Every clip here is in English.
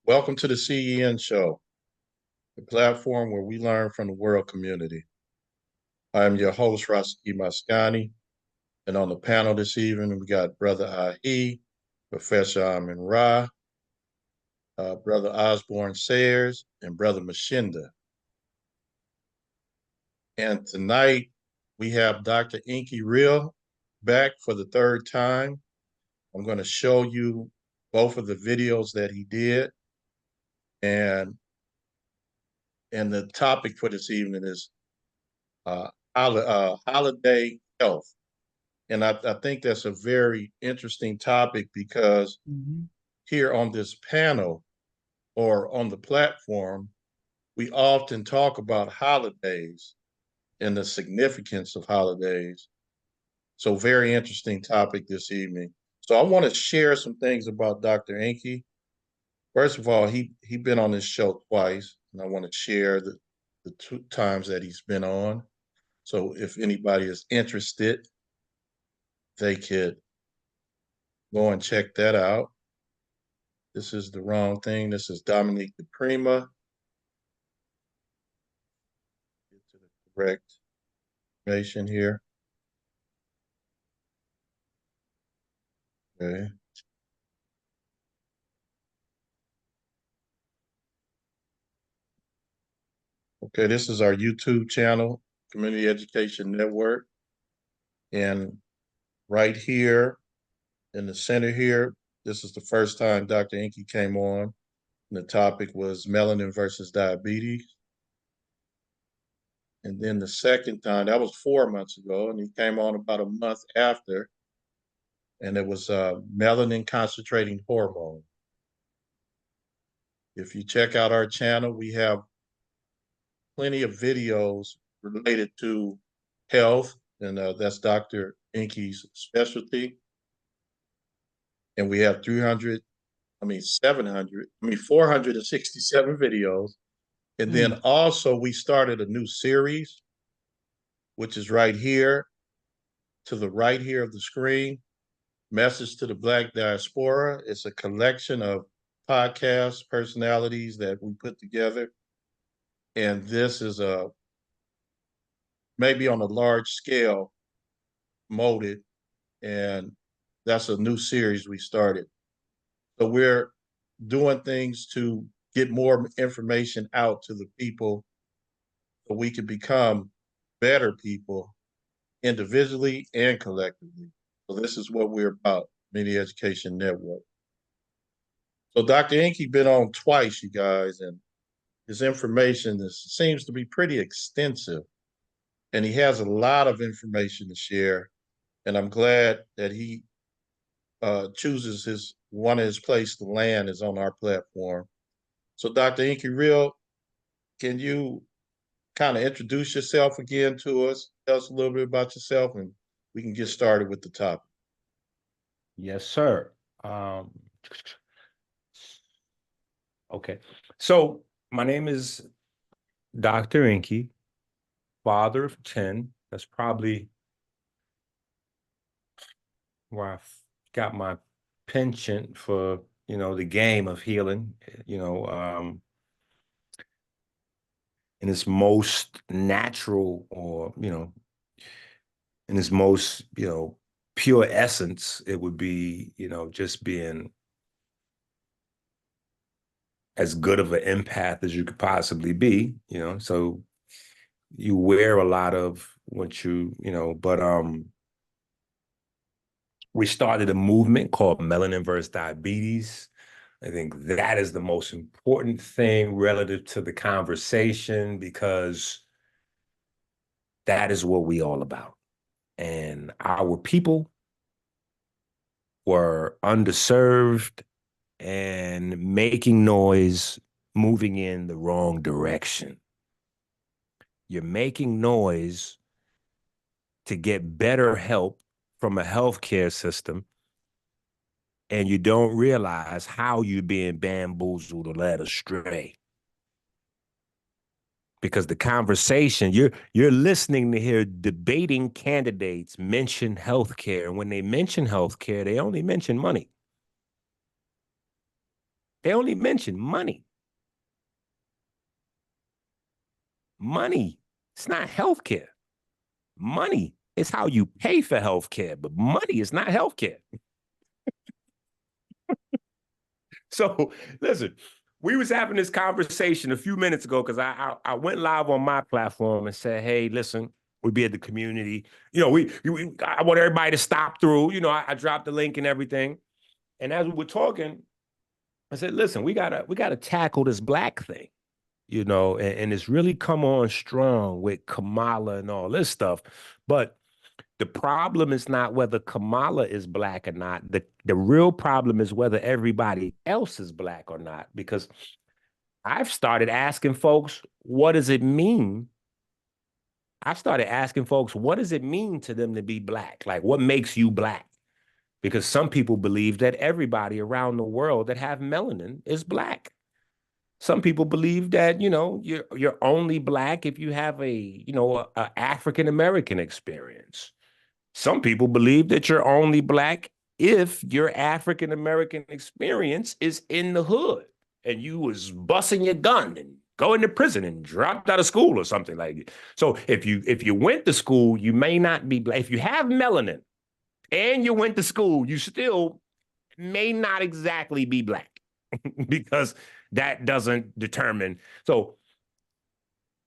Welcome to the CEN show, the platform where we learn from the world community. I am your host, Rasiki Maskani, and on the panel this evening, we got Brother Ahi, Professor Amin Ra, Brother Osborne Sayers, and Brother Mashinda. And tonight, we have Dr. Enqi Real back for the third time. I'm going to show you both of the videos that he did, and the topic for this evening is uh, holiday health. And I think that's a very interesting topic because here on this panel or on the platform, we often talk about holidays and the significance of holidays. So very interesting topic this evening. So I want to share some things about Dr. Enqi. First of all, he been on this show twice, and I want to share the two times that he's been on. So if anybody is interested, they could go and check that out. This is the wrong thing. This is Dominique de Prima. Get to the correct information here. Okay. Okay, this is our YouTube channel, Community Education Network. And right here in the center here, this is the first time Dr. Enqi came on. And the topic was melanin versus diabetes. And then the second time, that was 4 months ago, and he came on about a month after, and it was melanin concentrating hormone. If you check out our channel, we have plenty of videos related to health, and that's Dr. Enqi's specialty. And we have 467 videos. And then also we started a new series, which is right here to the right here of the screen, Message to the Black Diaspora. It's a collection of podcast personalities that we put together. And this is maybe on a large scale molded, and that's a new series we started. So we're doing things to get more information out to the people so we can become better people individually and collectively. So this is what we're about, Media Education Network. So Dr. Enqi been on twice, you guys, and his information seems to be pretty extensive. And he has a lot of information to share. And I'm glad that he chooses one of his place to land is on our platform. So Dr. Enqi Real, can you kind of introduce yourself again to us? Tell us a little bit about yourself, and we can get started with the topic. Yes, sir. Okay. So my name is Dr. Enqi, father of 10. That's probably where I got my penchant for, the game of healing, in its most natural or, in its most, pure essence, it would be, just being as good of an empath as you could possibly be, so you wear a lot of what but we started a movement called Melanin versus Diabetes. I think that is the most important thing relative to the conversation because that is what we all about. And our people were underserved and making noise, moving in the wrong direction. You're making noise to get better help from a healthcare system, and you don't realize how you're being bamboozled or led astray. Because the conversation, you're listening to hear debating candidates mention healthcare. And when they mention healthcare, they only mention money. They only mention money. Money. It's not healthcare. Money is how you pay for healthcare, but money is not healthcare. So listen, we was having this conversation a few minutes ago because I went live on my platform and said, hey, listen, we be at the community. You know, I want everybody to stop through. You know, I dropped the link and everything. And as we were talking, I said, listen, we gotta tackle this black thing, you know, and it's really come on strong with Kamala and all this stuff. But the problem is not whether Kamala is black or not. The real problem is whether everybody else is black or not. Because I've started asking folks, what does it mean? I've started asking folks, what does it mean to them to be black? Like, what makes you black? Because some people believe that everybody around the world that have melanin is black. Some people believe that, you know, you're only black if you have a African American experience. Some people believe that you're only black if your African American experience is in the hood and you was busting your gun and going to prison and dropped out of school or something like that. So if you went to school, you may not be black. If you have melanin and you went to school, you still may not exactly be black because that doesn't determine. So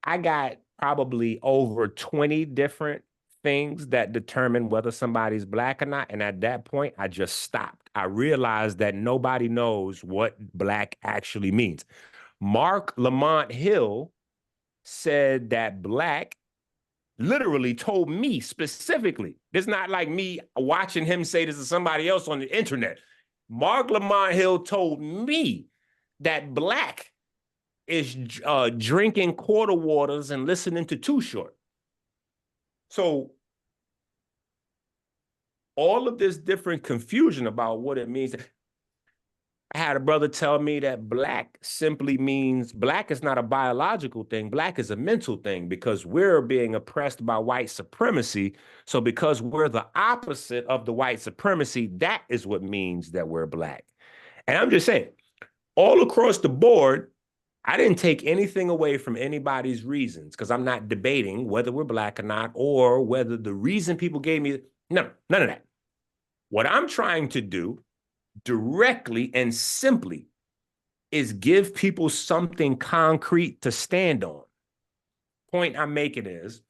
I got probably over 20 different things that determine whether somebody's black or not. And at that point, I just stopped. I realized that nobody knows what black actually means. Mark Lamont Hill said that black literally told me specifically. It's not like me watching him say this to somebody else on the internet. Mark Lamont Hill told me that black is drinking quarter waters and listening to Too Short. So all of this different confusion about what it means. I had a brother tell me that black simply means black is not a biological thing. Black is a mental thing because we're being oppressed by white supremacy. So because we're the opposite of the white supremacy, that is what means that we're black. And I'm just saying, all across the board, I didn't take anything away from anybody's reasons because I'm not debating whether we're black or not or whether the reason people gave me, no, none of that. What I'm trying to do directly and simply is give people something concrete to stand on. Point I'm making is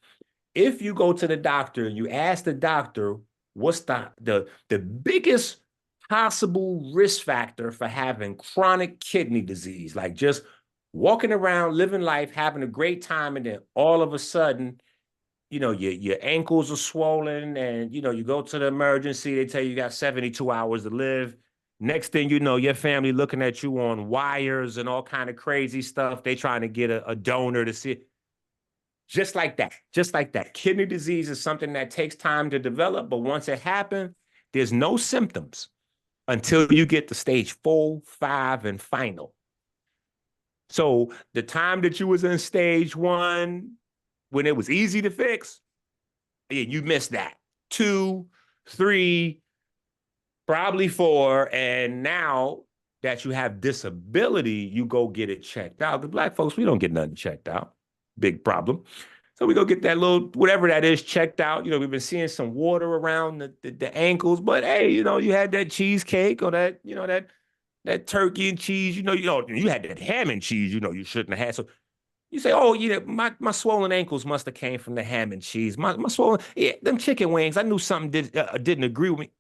if you go to the doctor and you ask the doctor what's the biggest possible risk factor for having chronic kidney disease, like just walking around, living life, having a great time, and then all of a sudden, you know, your ankles are swollen and, you know, you go to the emergency, they tell you got 72 hours to live. Next thing you know, your family looking at you on wires and all kind of crazy stuff. They trying to get a donor to see. Just like that, just like that. Kidney disease is something that takes time to develop, but once it happens, there's no symptoms until you get to stage 4, 5, and final. So the time that you was in stage 1, when it was easy to fix, yeah, you missed that. 2, 3, probably 4, and now that you have disability, you go get it checked out. The black folks, we don't get nothing checked out. Big problem. So we go get that little, whatever that is, checked out. You know, we've been seeing some water around the ankles, but hey, you know, you had that cheesecake or that, you know, that turkey and cheese, you had that ham and cheese, you know, you shouldn't have had. So you say, oh, yeah, my swollen ankles must have came from the ham and cheese. My swollen, yeah, them chicken wings, I knew something didn't agree with me.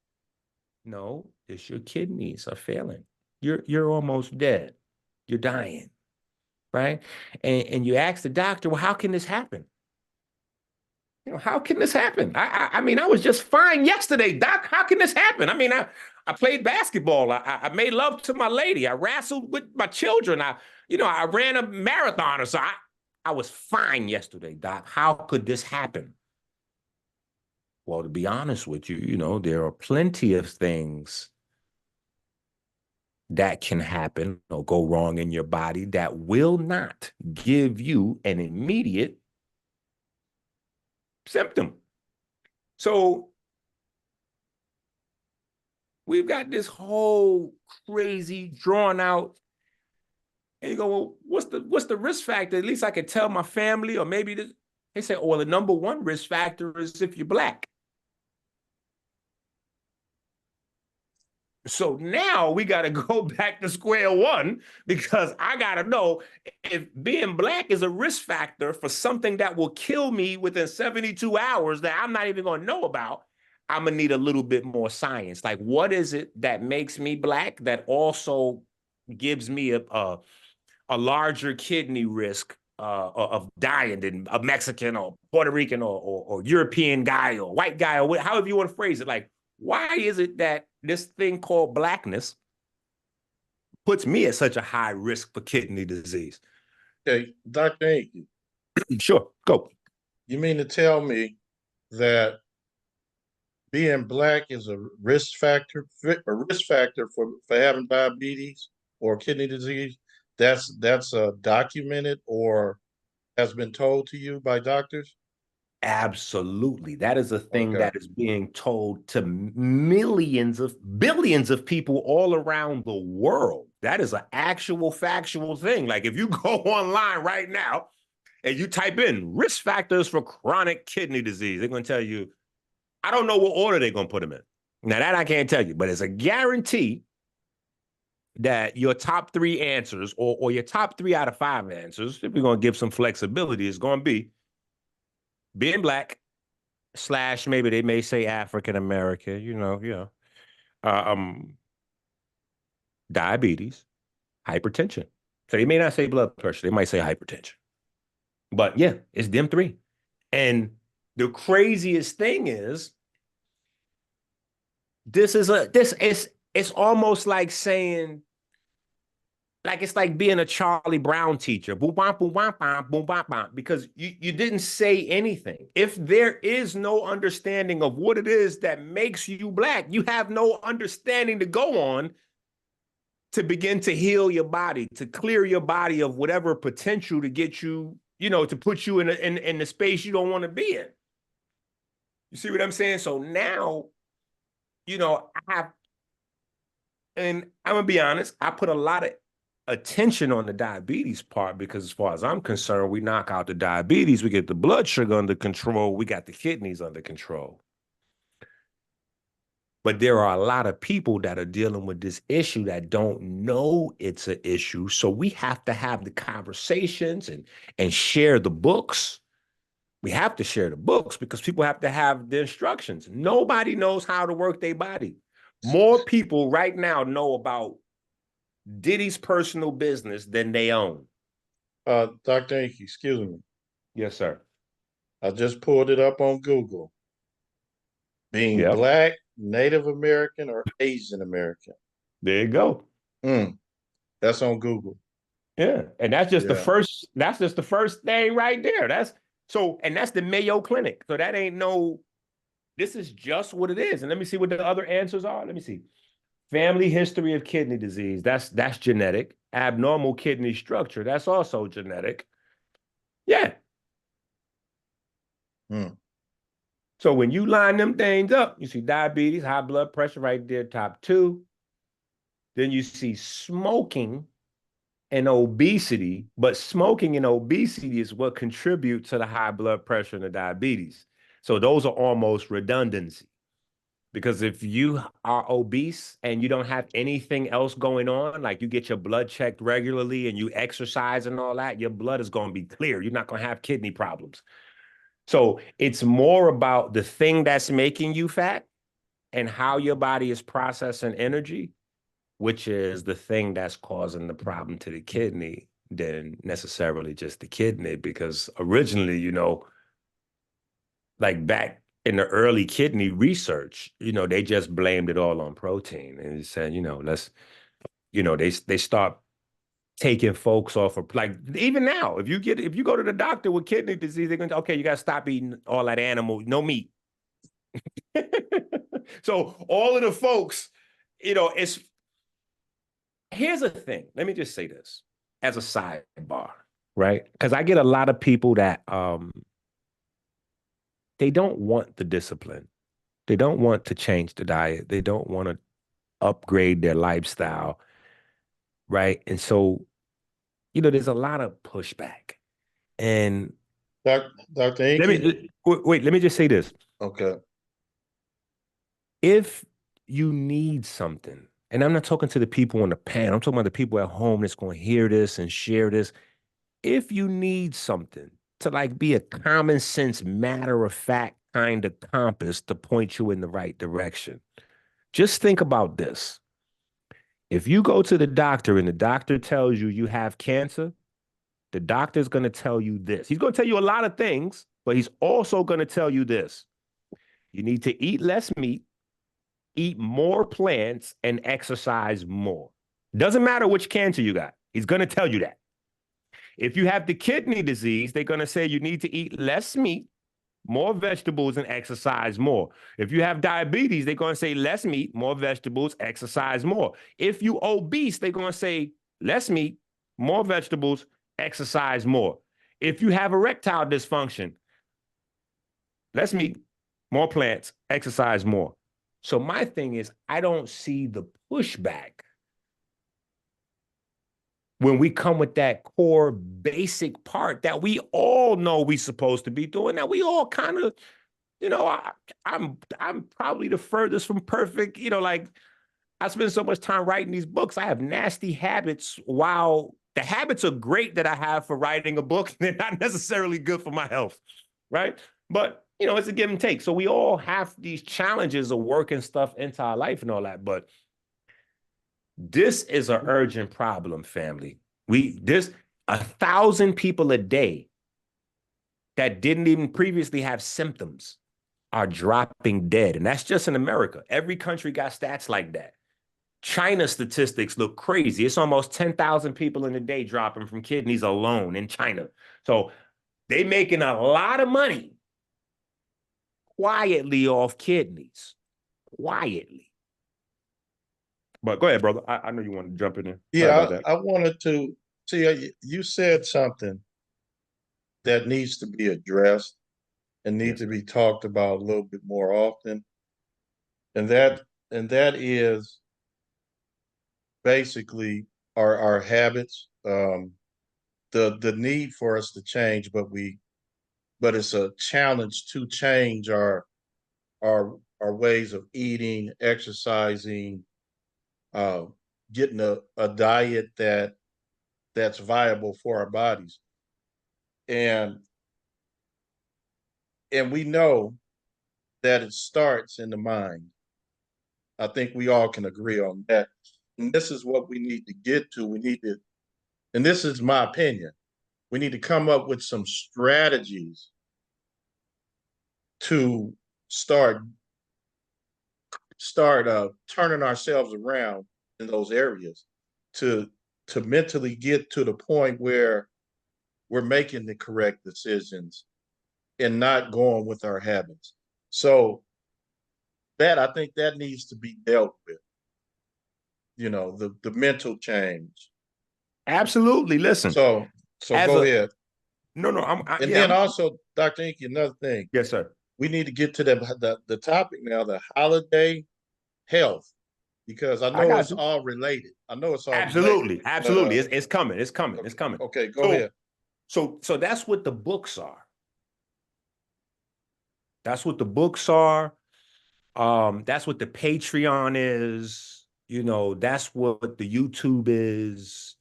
No, it's your kidneys are failing. You're almost dead. You're dying, right? And you ask the doctor, well, how can this happen? You know, how can this happen? I mean, I was just fine yesterday, doc. How can this happen? I mean, I played basketball. I made love to my lady. I wrestled with my children. I ran a marathon or so. I was fine yesterday, doc. How could this happen? Well, to be honest with you, you know, there are plenty of things that can happen or go wrong in your body that will not give you an immediate symptom. So we've got this whole crazy, drawn out And you go, well, what's the risk factor? At least I could tell my family, or maybe this. They say, oh, well, the number one risk factor is if you're black. So now we got to go back to square one because I got to know if being black is a risk factor for something that will kill me within 72 hours that I'm not even going to know about. I'm going to need a little bit more science. Like, what is it that makes me black that also gives me a larger kidney risk of dying than a Mexican or Puerto Rican or European guy or white guy or however you want to phrase it? Like, why is it that this thing called blackness puts me at such a high risk for kidney disease? Okay, Dr. Enqi, Sure, go. you mean to tell me that being black is a risk factor for having diabetes or kidney disease? That's documented or has been told to you by doctors? Absolutely. That is a thing Okay. that is being told to millions of billions of people all around the world. That is an actual factual thing. Like if you go online right now and you type in risk factors for chronic kidney disease, they're going to tell you, I don't know what order they're going to put them in. Now, that I can't tell you, but it's a guarantee that your top three answers or your top 3 out of 5 answers, if we're going to give some flexibility, is going to be being black, slash maybe they may say African American, uh, um, diabetes, hypertension. So they may not say blood pressure, they might say hypertension. But yeah, it's them three. And the craziest thing is this is it's almost like saying like it's like being a Charlie Brown teacher, boom, bam, boom, bam, bam, boom, bam, bam, because you didn't say anything. If there is no understanding of what it is that makes you black, you have no understanding to go on to begin to heal your body, to clear your body of whatever potential to get you, to put you in the space you don't want to be in. You see what I'm saying? So now, I have, and I'm gonna be honest, I put a lot of attention on the diabetes part because as far as I'm concerned, we knock out the diabetes, we get the blood sugar under control, we got the kidneys under control. But there are a lot of people that are dealing with this issue that don't know it's an issue. So we have to have the conversations and share the books. We have to share the books because people have to have the instructions. Nobody knows how to work their body. More people right now know about Diddy's personal business than they own. Dr. Enqi, excuse me. Yes, sir. I just pulled it up on Google. Being Yep. black, Native American, or Asian American. There you go. That's on Google. Yeah. And Yeah. that's just the first thing right there. And that's the Mayo Clinic. So that ain't this is just what it is. And let me see what the other answers are. Let me see. Family history of kidney disease. That's genetic. Abnormal kidney structure. That's also genetic. Yeah. Hmm. So when you line them things up, you see diabetes, high blood pressure right there, top two. Then you see smoking and obesity, but smoking and obesity is what contribute to the high blood pressure and the diabetes. So those are almost redundancy. Because if you are obese and you don't have anything else going on, like you get your blood checked regularly and you exercise and all that, your blood is going to be clear. You're not going to have kidney problems. So it's more about the thing that's making you fat and how your body is processing energy, which is the thing that's causing the problem to the kidney, than necessarily just the kidney. Because originally, like back in the early kidney research, they just blamed it all on protein and said, they start taking folks off of like even now, if you go to the doctor with kidney disease, they're going to okay, you got to stop eating all that animal, no meat. So all of the folks, it's here's the thing. Let me just say this as a sidebar, right? Because I get a lot of people that they don't want the discipline. They don't want to change the diet. They don't want to upgrade their lifestyle, right? And so there's a lot of pushback. And Dr. let Enqi? me wait, let me just say this. Okay. If you need something, and I'm not talking to the people on the panel, I'm talking about the people at home that's going to hear this and share this. If you need something to like be a common sense, matter of fact kind of compass to point you in the right direction, just think about this. If you go to the doctor and the doctor tells you you have cancer, the doctor's going to tell you this. He's going to tell you a lot of things, but he's also going to tell you this. You need to eat less meat, eat more plants, and exercise more. Doesn't matter which cancer you got. He's going to tell you that. If you have the kidney disease, they're going to say you need to eat less meat, more vegetables, and exercise more. If you have diabetes, they're going to say less meat, more vegetables, exercise more. If you obese, they're going to say less meat, more vegetables, exercise more. If you have erectile dysfunction, less meat, more plants, exercise more. So my thing is, I don't see the pushback when we come with that core basic part that we all know we're supposed to be doing. That we all kind of, I'm probably the furthest from perfect. Like I spend so much time writing these books. I have nasty habits. While the habits are great that I have for writing a book, they're not necessarily good for my health, right? But it's a give and take. So we all have these challenges of working stuff into our life and all that. But this is an urgent problem, family. There's 1,000 people a day that didn't even previously have symptoms are dropping dead. And that's just in America. Every country got stats like that. China statistics look crazy. It's almost 10,000 people in a day dropping from kidneys alone in China. So they making a lot of money quietly off kidneys. Quietly. But go ahead, brother. I know you want to jump in there. Sorry about Yeah, that. I wanted to see, you said something that needs to be addressed and need Yes, to sir. be talked about a little bit more often. And that is basically our habits, the need for us to change, but it's a challenge to change our ways of eating, exercising, uh, getting a diet that's viable for our bodies. And and we know that it starts in the mind. I think we all can agree on that. And this is what we need to get to. We need to, and this is my opinion, we need to come up with some strategies to start turning ourselves around in those areas to mentally get to the point where we're making the correct decisions and not going with our habits. So that I think that needs to be dealt with. The mental change. Absolutely. Listen, So so as go a ahead. no, no, And yeah, then also, Dr. Inky, another thing, yes, sir. we need to get to the topic now, the holiday health, because I I know got it's you. all related. I know it's all related. Absolutely, But absolutely. It's coming. It's coming. It's okay, coming. okay, go So, ahead. so that's what the books are. That's what the books are. That's what the Patreon is. That's what the YouTube is.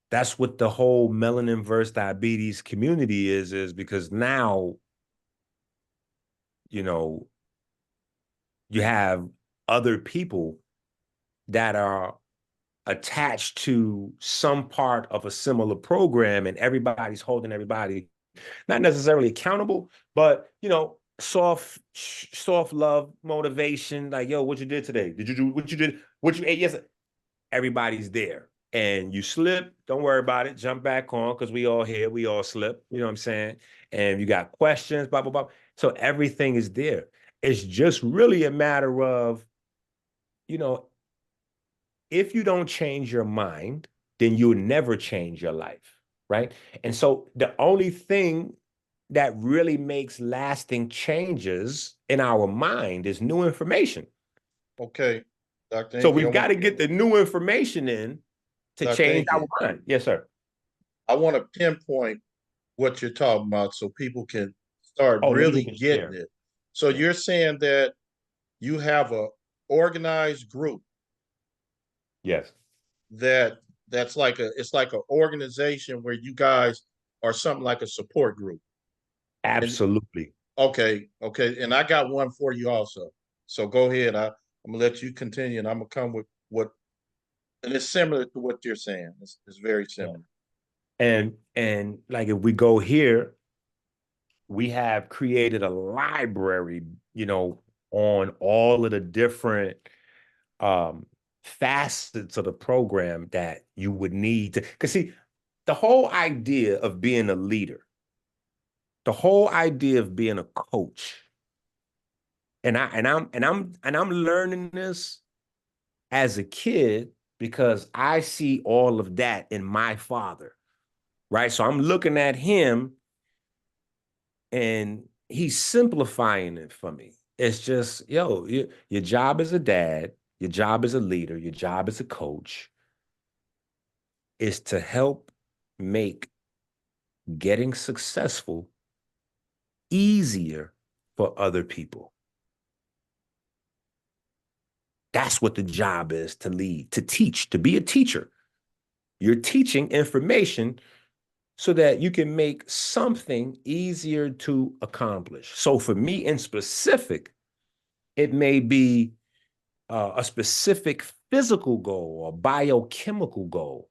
That's what the whole melanin versus diabetes community is because now, you know, you have other people that are attached to some part of a similar program and everybody's holding everybody not necessarily accountable, but soft love, motivation, like, yo, what you did today? Did you do what you did? What you ate? Yes, everybody's there. And you slip, don't worry about it. Jump back on because we all here, we all slip. You know what I'm saying? And you got questions, blah, blah, blah. So everything is there. It's just really a matter of, you know, if you don't change your mind, then you'll never change your life, right? And so the only thing that really makes lasting changes in our mind is new information. Okay, Dr. So Inky, we've got to get the new information in to Dr. change our Inky, mind. Yes, sir. I want to pinpoint what you're talking about so people can start Oh, let me really just getting share. it. So Yeah. you're saying that you have a organized group Yes. that that's like a it's like an organization where you guys are something like a support group. And Absolutely. okay, and I got one for you also. So go ahead. I'm gonna let you continue, and I'm gonna come with what, and it's similar to what you're saying. It's very Yeah. similar. And like if we go here, we have created a library, on all of the different um facets of the program that you would need to, because see, the whole idea of being a leader, the whole idea of being a coach, and I'm learning this as a kid because I see all of that in my father, right? So I'm looking at him and he's simplifying it for me. It's just, your job as a dad, your job as a leader, your job as a coach is to help make getting successful easier for other people. That's what the job is, to lead, to teach, to be a teacher. You're teaching information so that you can make something easier to accomplish. So for me in specific, it may be a specific physical goal or biochemical goal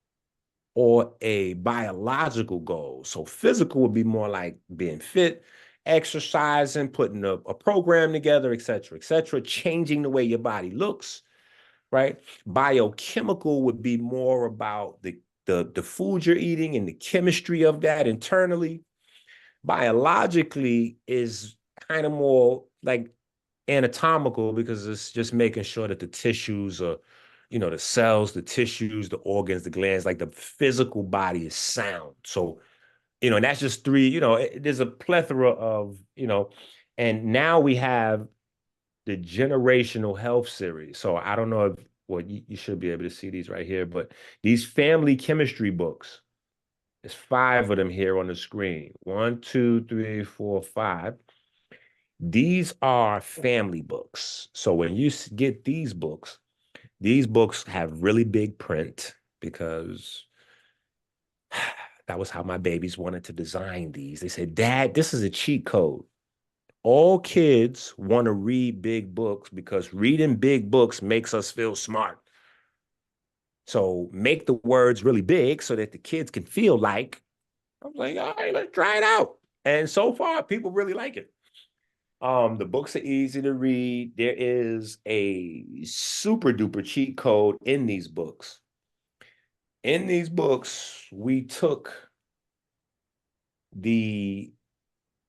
or a biological goal. So physical would be more like being fit, exercising, putting a program together, et cetera, changing the way your body looks, right? Biochemical would be more about the food you're eating and the chemistry of that internally. Biologically is kind of more like anatomical because it's just making sure that the tissues are, the cells, the tissues, the organs, the glands, like the physical body is sound. So, and that's just three, there's a plethora of, and now we have the generational health series. So I don't know if, well, you should be able to see these right here, but these family chemistry books, there's five of them here on the screen. One, two, three, four, five. These are family books. So when you get these books have really big print because that was how my babies wanted to design these. They said, Dad, this is a cheat code. All kids want to read big books because reading big books makes us feel smart. So make the words really big so that the kids can feel like, I was like, all right, let's try it out. And so far, people really like it. The books are easy to read. There is a super duper cheat code in these books. In these books, the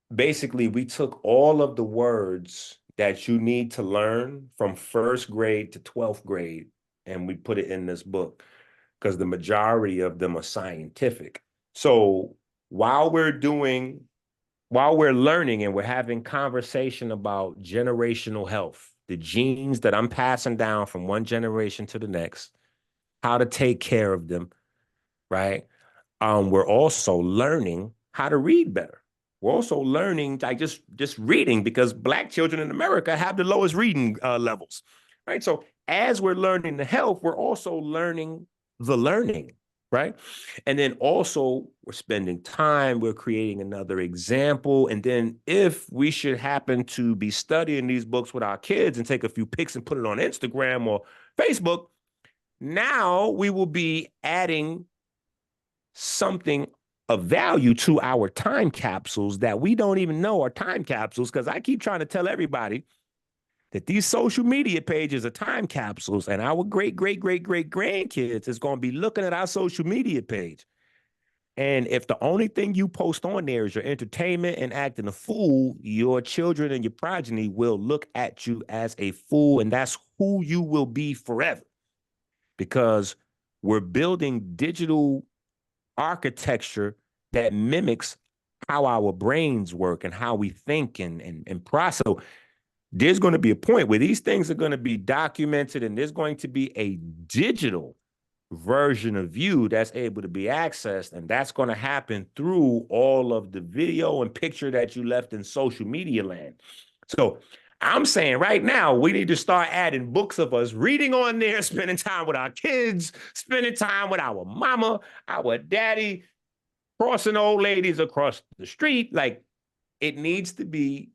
we took all of the words that you need to learn from first grade to 12th grade, and we put it in this book because the majority of them are scientific. So while we're doing while we're learning and we're having conversation about generational health, the genes that I'm passing down from one generation to the next, how to take care of them, right? We're also learning how to read better. We're also learning, like just reading, because Black children in America have the lowest reading levels, right? So as we're learning the health, we're also learning the learning, right? And then also we're spending time, we're creating another example. And then if we should happen to be studying these books with our kids and take a few pics and put it on Instagram or Facebook, now we will be adding something of value to our time capsules that we don't even know are time capsules, because I keep trying to tell everybody that these social media pages are time capsules, and our great, great, great, great grandkids is going to be looking at our social media page. And if the only thing you post on there is your entertainment and acting a fool, your children and your progeny will look at you as a fool, and that's who you will be forever. Because we're building digital architecture that mimics how our brains work and how we think and process. So there's going to be a point where these things are going to be documented, and there's going to be a digital version of you that's able to be accessed. And that's going to happen through all of the video and picture that you left in social media land. So I'm saying right now, we need to start adding books of us reading on there, spending time with our kids, spending time with our mama, our daddy, crossing old ladies across the street. Like, it needs to be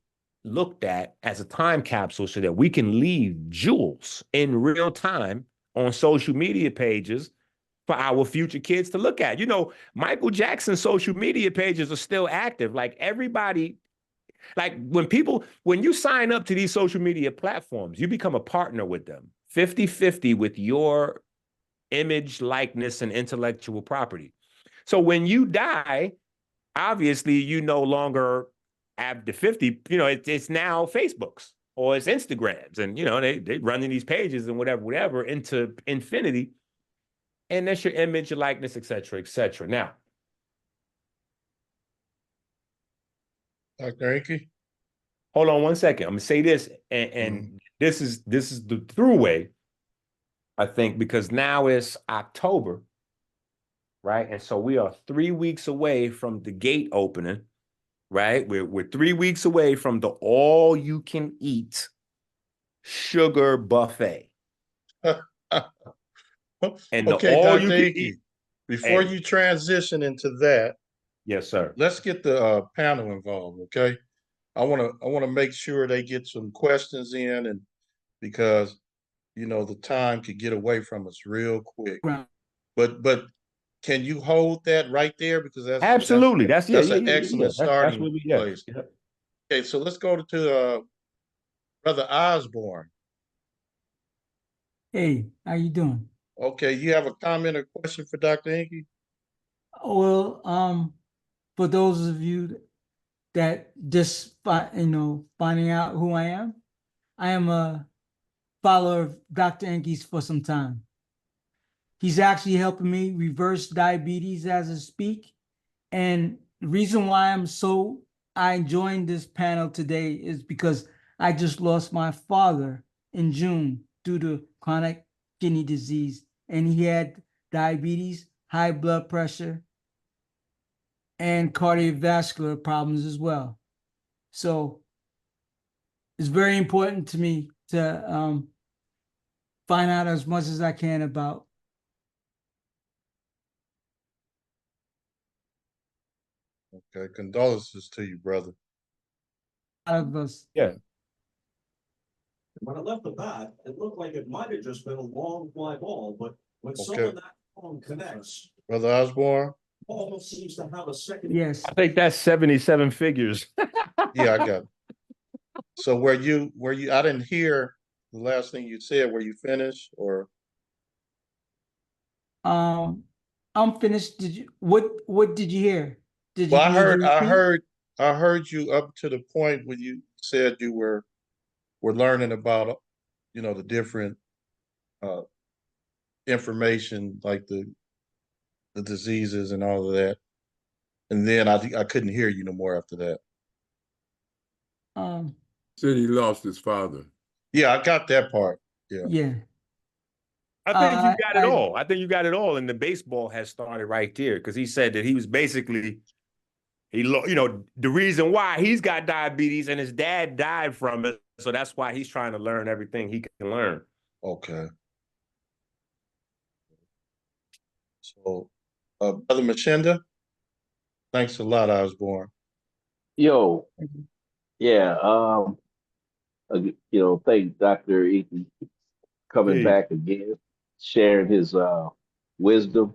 looked at as a time capsule so that we can leave jewels in real time on social media pages for our future kids to look at. You know, Michael Jackson's social media pages are still active. Like, everybody, like when you sign up to these social media platforms, you become a partner with them 50-50 with your image, likeness, and intellectual property. So when you die, obviously you no longer have the 50, it's now Facebook's or it's Instagrams. And, they running these pages and whatever, into infinity. And that's your image, your likeness, et cetera, et cetera. Now, Dr. Enqi? hold on one second. I'm gonna say this, and this is the throughway, I think, because now it's October, right? And so we are 3 weeks away from the gate opening, right? We're 3 weeks away from the all you can eat sugar buffet. And the Okay, all you Dr. can Enqi, eat. before Hey, you transition into that, yes, sir. let's get the panel involved, okay? I want to make sure they get some questions in, and because the time could get away from us real quick. Right. But can you hold that right there, because Absolutely. That's that's an excellent That's starting what we place. yeah. Okay, so let's go to Brother Osborne. Hey, how you doing? Okay, you have a comment or question for Dr. Enqi? Well, for those of you that just finding out who I am a follower of Dr. Enki's for some time. He's actually helping me reverse diabetes as I speak. And the reason why I joined this panel today is because I just lost my father in June due to chronic kidney disease. And he had diabetes, high blood pressure, and cardiovascular problems as well. So it's very important to me to find out as much as I can about Okay, condolences to you, brother. of us. Yeah. When I left the bat, it looked like it might have just been a long fly ball, but when some Okay. of that phone connects, Brother Osborne? almost seems to have a second. Yes. I think that's 77 figures. Yeah, I got it. So I didn't hear the last thing you said. Were you finished, or? Um, I'm finished. What did you hear? Did you Well, need to repeat? I heard you up to the point where you said you were learning about, the different uh, information, like the diseases and all of that. And then I couldn't hear you no more after that. Um, Said he lost his father. Yeah, I got that part. Yeah. yeah. I think you got it I all. I think you got it all. And the baseball has started right there because he said that he was basically, the reason why he's got diabetes and his dad died from it. So that's why he's trying to learn everything he can learn. Okay. So, Brother Machinda, thanks a lot, Osborne. Yo, yeah, thank Dr. Enqi coming Peace. back again, sharing his wisdom,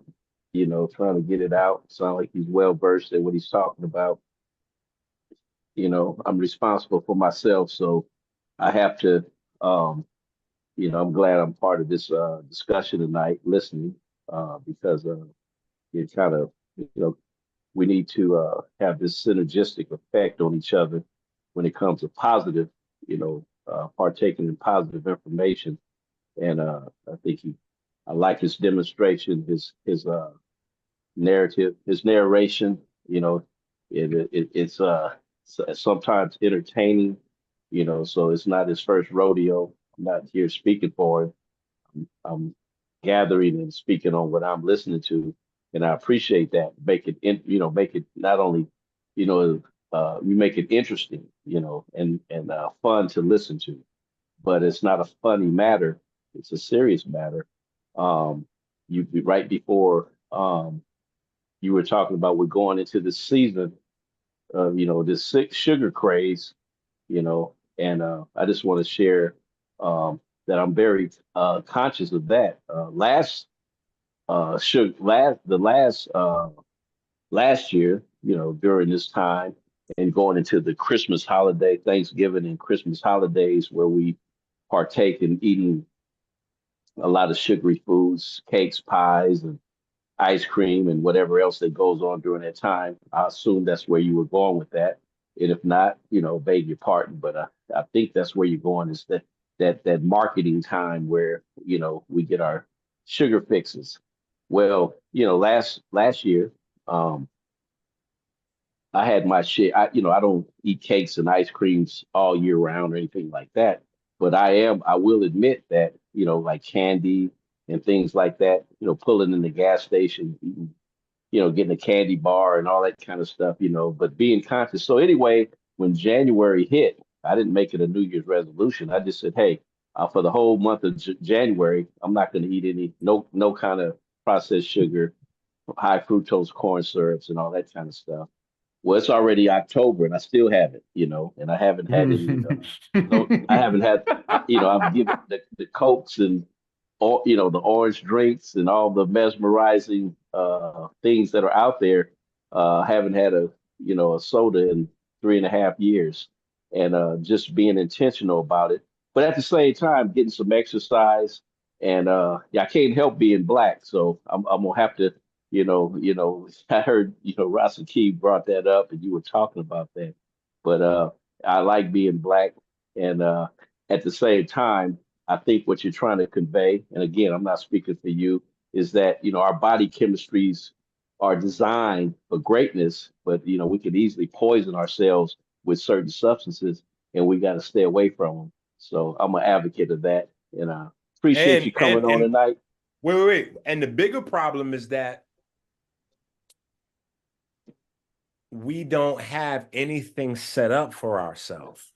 trying to get it out. Sound like he's well versed in what he's talking about. I'm responsible for myself, so I have to I'm glad I'm part of this discussion tonight, listening, because it kind of, we need to have this synergistic effect on each other when it comes to positive, partaking in positive information. And I think I like his demonstration, his narrative, his narration. It's sometimes entertaining. So it's not his first rodeo. I'm not here speaking for him. I'm gathering and speaking on what I'm listening to, and I appreciate that. Make it not only, you make it interesting, and fun to listen to, but it's not a funny matter. It's a serious matter. Um, you right before you were talking about we're going into the season of this sugar craze, and I just want to share that I'm very conscious of that. Last year, during this time and going into the Christmas holiday, Thanksgiving and Christmas holidays, where we partake in eating a lot of sugary foods, cakes, pies, and ice cream, and whatever else that goes on during that time. I assume that's where you were going with that. And if not, beg your pardon, but I think that's where you're going, is that marketing time where we get our sugar fixes. Well, last year, um, I had my share. I don't eat cakes and ice creams all year round or anything like that. But I will admit that, like candy and things like that, pulling in the gas station, eating, getting a candy bar and all that kind of stuff, but being conscious. So anyway, when January hit, I didn't make it a New Year's resolution. I just said, hey, for the whole month of January, I'm not going to eat no kind of processed sugar, high fructose corn syrups and all that kind of stuff. Well, it's already October and I still haven't, and I haven't had any, no, I haven't had, I've given the Cokes and all, the orange drinks and all the mesmerizing things that are out there. Haven't had a soda in 3.5 years, and just being intentional about it. But at the same time, getting some exercise, and yeah, I can't help being black, so I'm gonna have to, I heard, Rasa Key brought that up, and you were talking about that. But I like being black, and at the same time, I think what you're trying to convey, and again, I'm not speaking for you, is that our body chemistries are designed for greatness, but we could easily poison ourselves with certain substances, and we got to stay away from them. So I'm an advocate of that, and I appreciate you coming on tonight. Wait. And the bigger problem is that we don't have anything set up for ourselves.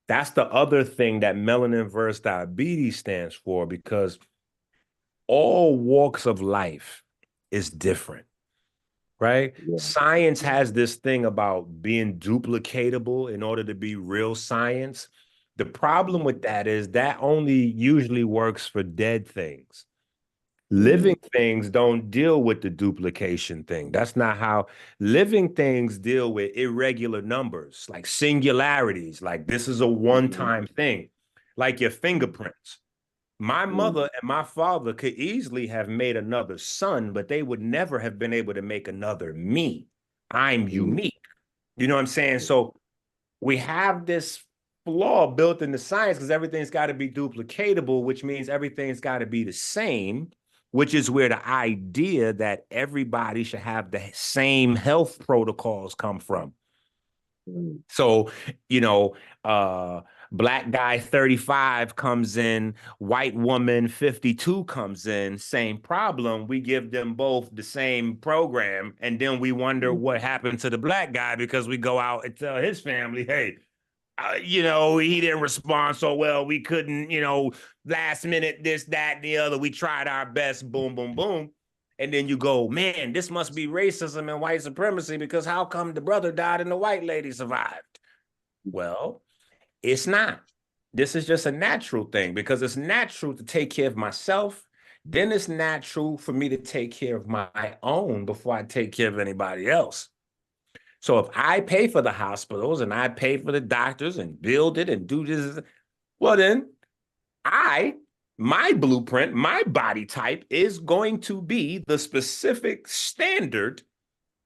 That's the other thing that melanin versus diabetes stands for, because all walks of life is different, right? Yeah. Science has this thing about being duplicatable in order to be real science. The problem with that is that only usually works for dead things. Living things don't deal with the duplication thing. That's not how living things deal with irregular numbers, like singularities, like this is a one-time thing, like your fingerprints. My mother and my father could easily have made another son, but they would never have been able to make another me. I'm unique. You know what I'm saying? So we have this flaw built into science because everything's got to be duplicatable, which means everything's got to be the same, which is where the idea that everybody should have the same health protocols come from. So, black guy 35 comes in, white woman 52 comes in, same problem. We give them both the same program, and then we wonder what happened to the black guy because we go out and tell his family, hey, he didn't respond so well. We couldn't, last minute, this, that, the other. We tried our best, boom, boom, boom. And then you go, man, this must be racism and white supremacy because how come the brother died and the white lady survived? Well, it's not. This is just a natural thing because it's natural to take care of myself. Then it's natural for me to take care of my own before I take care of anybody else. So if I pay for the hospitals and I pay for the doctors and build it and do this, well, then my blueprint, my body type is going to be the specific standard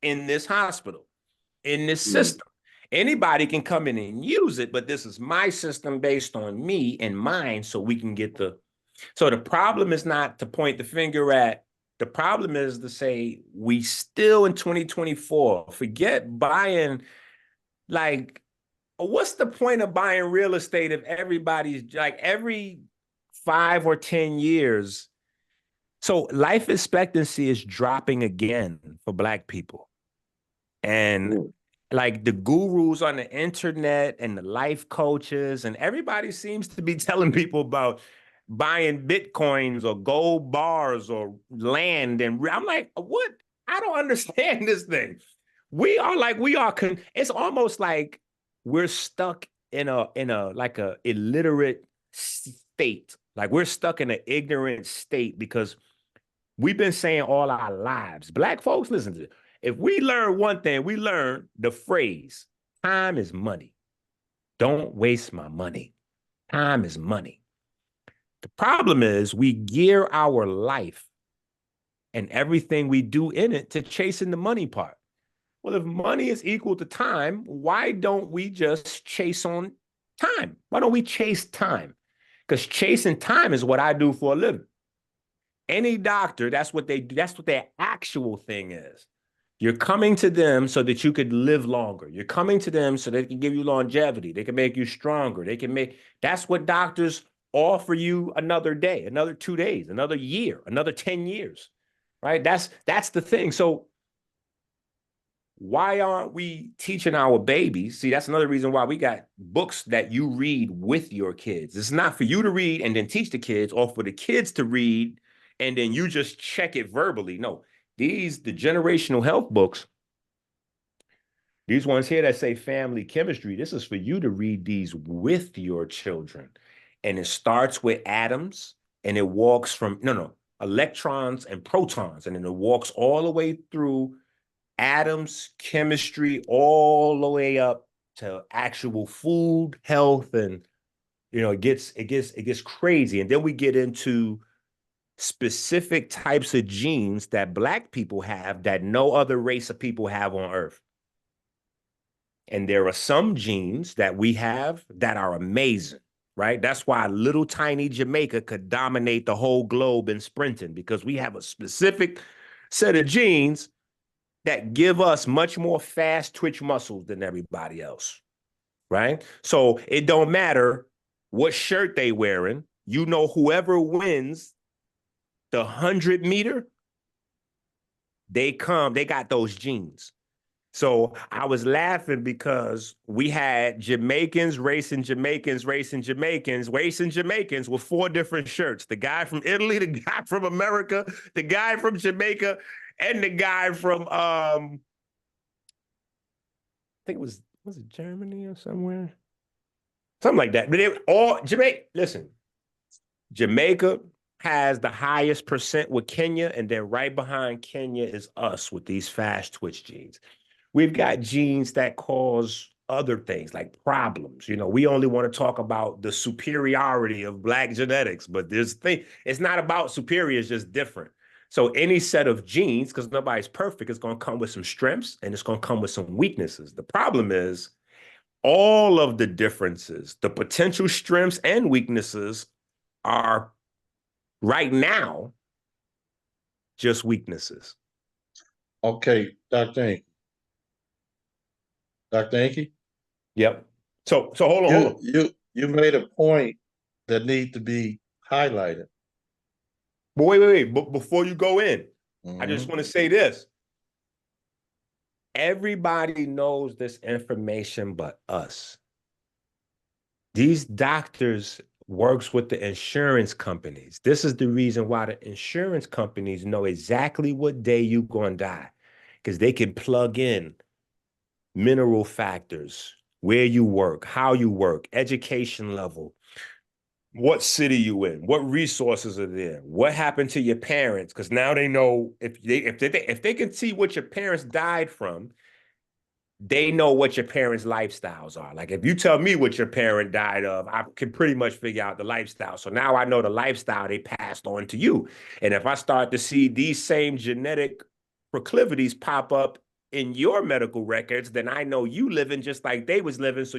in this hospital, in this system. Anybody can come in and use it, but this is my system based on me and mine, so we can get so the problem is not to point the finger at, the problem is to say we still in 2024, forget buying, like, what's the point of buying real estate if everybody's like every 5 or 10 years, So life expectancy is dropping again for Black people. And Mm. like the gurus on the internet and the life coaches and everybody seems to be telling people about buying bitcoins or gold bars or land. And I'm like, what? I don't understand this thing. It's almost like we're stuck in a like a illiterate state. Like we're stuck in an ignorant state because we've been saying all our lives. Black folks, listen to it. If we learn one thing, we learn the phrase, time is money. Don't waste my money. Time is money. The problem is we gear our life and everything we do in it to chasing the money part. Well, if money is equal to time, why don't we just chase on time? Why don't we chase time? Because chasing time is what I do for a living. Any doctor, that's what they do. That's what their actual thing is. You're coming to them so that you could live longer. You're coming to them so they can give you longevity. They can make you stronger. That's what doctors offer you another day, another 2 days, another year, another 10 years, right? That's the thing. So why aren't we teaching our babies? See, that's another reason why we got books that you read with your kids. It's not for you to read and then teach the kids, or for the kids to read and then you just check it verbally. No, the generational health books, these ones here that say family chemistry, this is for you to read these with your children. And it starts with atoms and it walks from, no, electrons and protons. And then it walks all the way through atoms, chemistry, all the way up to actual food, health, and it gets crazy. And then we get into specific types of genes that Black people have that no other race of people have on Earth. And there are some genes that we have that are amazing, right? That's why little tiny Jamaica could dominate the whole globe in sprinting, because we have a specific set of genes that give us much more fast twitch muscles than everybody else, right? So it don't matter what shirt they wearing. Whoever wins the 100-meter, they got those genes. So I was laughing because we had Jamaicans racing Jamaicans racing Jamaicans racing Jamaicans with 4 different shirts. The guy from Italy, the guy from America, the guy from Jamaica, and the guy from I think was it Germany or somewhere? Something like that. But they all Jamaica. Listen, Jamaica has the highest percent with Kenya, and then right behind Kenya is us with these fast twitch genes. We've got genes that cause other things like problems. We only want to talk about the superiority of Black genetics, but it's not about superior, it's just different. So any set of genes, because nobody's perfect, is going to come with some strengths and it's going to come with some weaknesses. The problem is all of the differences, the potential strengths and weaknesses, are right now just weaknesses. Okay, Dr. Enqi. Dr. Enqi? Yep. So hold on. You made a point that need to be highlighted. But wait. But before you go in, I just Mhm. want to say this. Everybody knows this information but us. These doctors works with the insurance companies. This is the reason why the insurance companies know exactly what day you're going to die, because they can plug in mineral factors, where you work, how you work, education level, what city you in, what resources are there, what happened to your parents, because now they know if they can see what your parents died from, they know what your parents' lifestyles are. Like if you tell me what your parent died of, I can pretty much figure out the lifestyle. So now I know the lifestyle they passed on to you. And if I start to see these same genetic proclivities pop up in your medical records, then I know you living just like they was living. So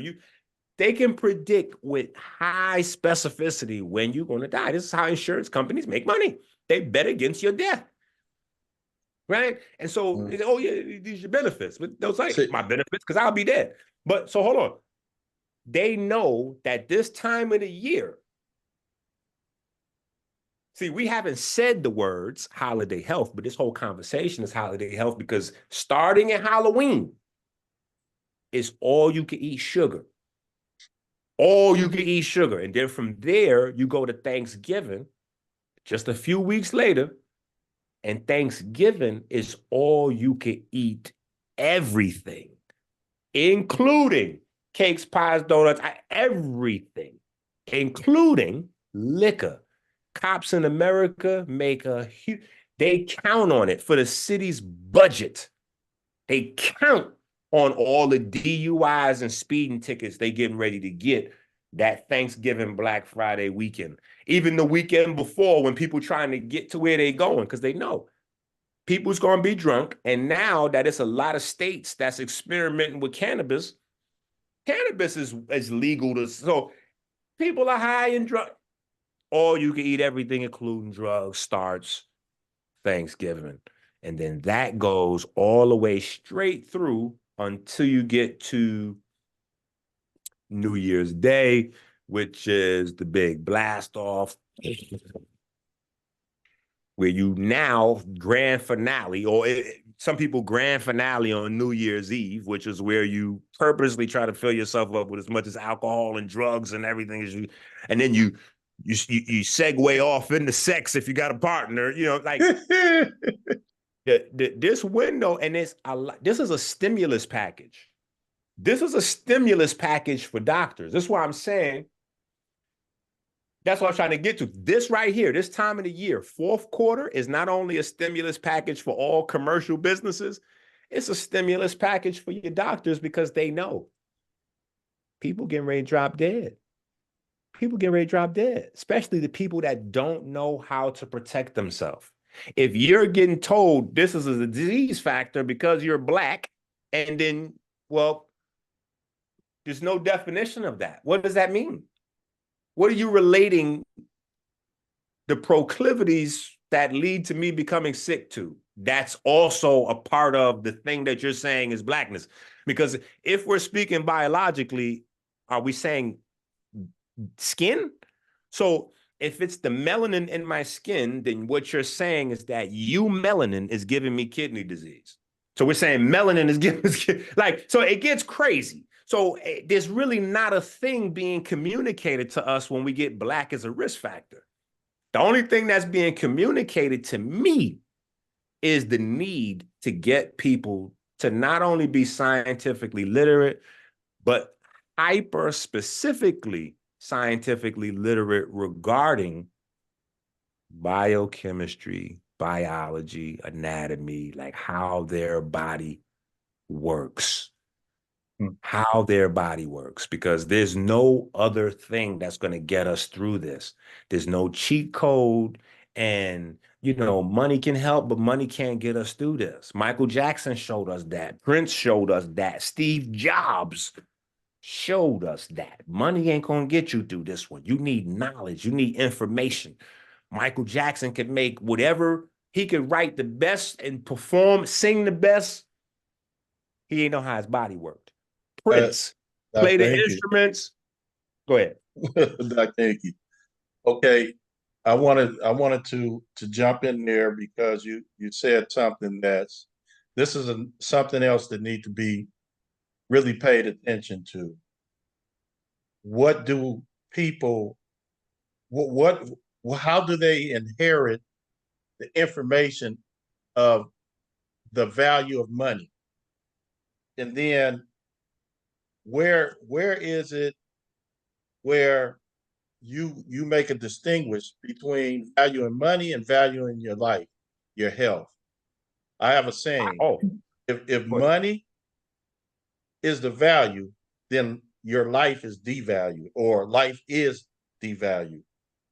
they can predict with high specificity when you're going to die. This is how insurance companies make money. They bet against your death. Right? And so, oh yeah, these are your benefits. But those like my benefits because I'll be dead. But so hold on. They know that this time of the year, See, we haven't said the words holiday health, but this whole conversation is holiday health because starting at Halloween, it's all you can eat sugar. All you can eat sugar. And then from there, you go to Thanksgiving just a few weeks later. And Thanksgiving is all you can eat everything, including cakes, pies, donuts, everything, including liquor. Cops in America make a huge, they count on it for the city's budget. They count on all the DUIs and speeding tickets they getting ready to get that Thanksgiving Black Friday weekend. Even the weekend before when people trying to get to where they going because they know people's going to be drunk. And now that it's a lot of states that's experimenting with cannabis, cannabis is legal to, so people are high and drunk. All you can eat everything, including drugs, starts Thanksgiving. And then that goes all the way straight through until you get to New Year's Day, which is the big blast off, where you now grand finale, or some people grand finale on New Year's Eve, which is where you purposely try to fill yourself up with as much as alcohol and drugs and everything as you, and then you segue off into sex if you got a partner, like this window, and this is a stimulus package. This is a stimulus package for doctors. That's why I'm saying, that's what I'm trying to get to. This right here, this time of the year, fourth quarter is not only a stimulus package for all commercial businesses, it's a stimulus package for your doctors because they know people getting ready to drop dead. People get ready to drop dead, especially the people that don't know how to protect themselves. If you're getting told this is a disease factor because you're Black, and then, well, there's no definition of that. What does that mean? What are you relating the proclivities that lead to me becoming sick to? That's also a part of the thing that you're saying is Blackness. Because if we're speaking biologically, are we saying skin? So if it's the melanin in my skin, then what you're saying is that melanin is giving me kidney disease. So we're saying melanin is giving us, so it gets crazy. So there's really not a thing being communicated to us when we get Black as a risk factor. The only thing that's being communicated to me is the need to get people to not only be scientifically literate, but hyper specifically scientifically literate regarding biochemistry, biology, anatomy, like how their body works. How their body works, because there's no other thing that's going to get us through this. There's no cheat code, and money can help, but money can't get us through this. Michael Jackson showed us that. Prince showed us that. Steve Jobs showed us that. Money ain't going to get you through this one. You need knowledge. You need information. Michael Jackson could make whatever, he could write the best and perform, sing the best. He ain't know how his body worked. Prince play the instruments. Go ahead. Dr. Enqi. Okay. I wanted to jump in there because you said something this is something else that needs to be really paid attention to. What do people, how do they inherit the information of the value of money? And then where is it where you make a distinguish between valuing money and valuing your life, your health? I have a saying. If money is the value, then your life is devalued, or life is devalued.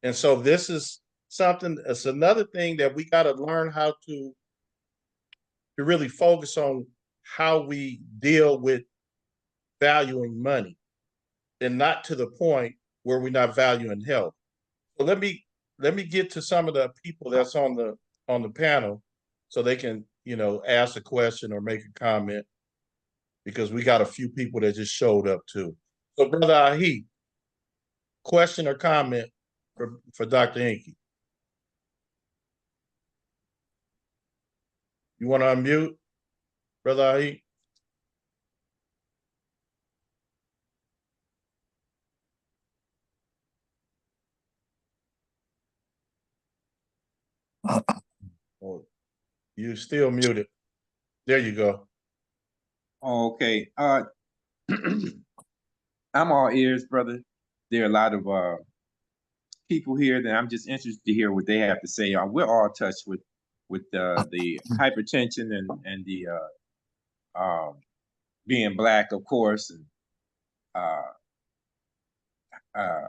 And so this is something, it's another thing that we got to learn how to really focus on, how we deal with valuing money, and not to the point where we're not valuing health. So let me get to some of the people that's on the panel so they can, ask a question or make a comment, because we got a few people that just showed up too. So Brother Ahi, question or comment for Dr. Enqi? You want to unmute, Brother Ahi? Oh, you still muted. There you go. Okay. I'm all ears, brother. There are a lot of people here that I'm just interested to hear what they have to say. We're all touched with the hypertension and the being black, of course, and uh, uh,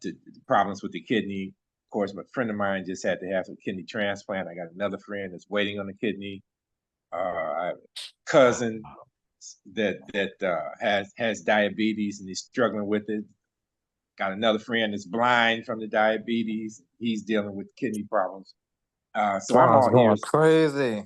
the problems with the kidney. Of course, my friend of mine just had to have a kidney transplant. I got another friend that's waiting on a kidney. I have a cousin that has diabetes and he's struggling with it. Got another friend that's blind from the diabetes. He's dealing with kidney problems. So I'm Sounds all going ears. crazy.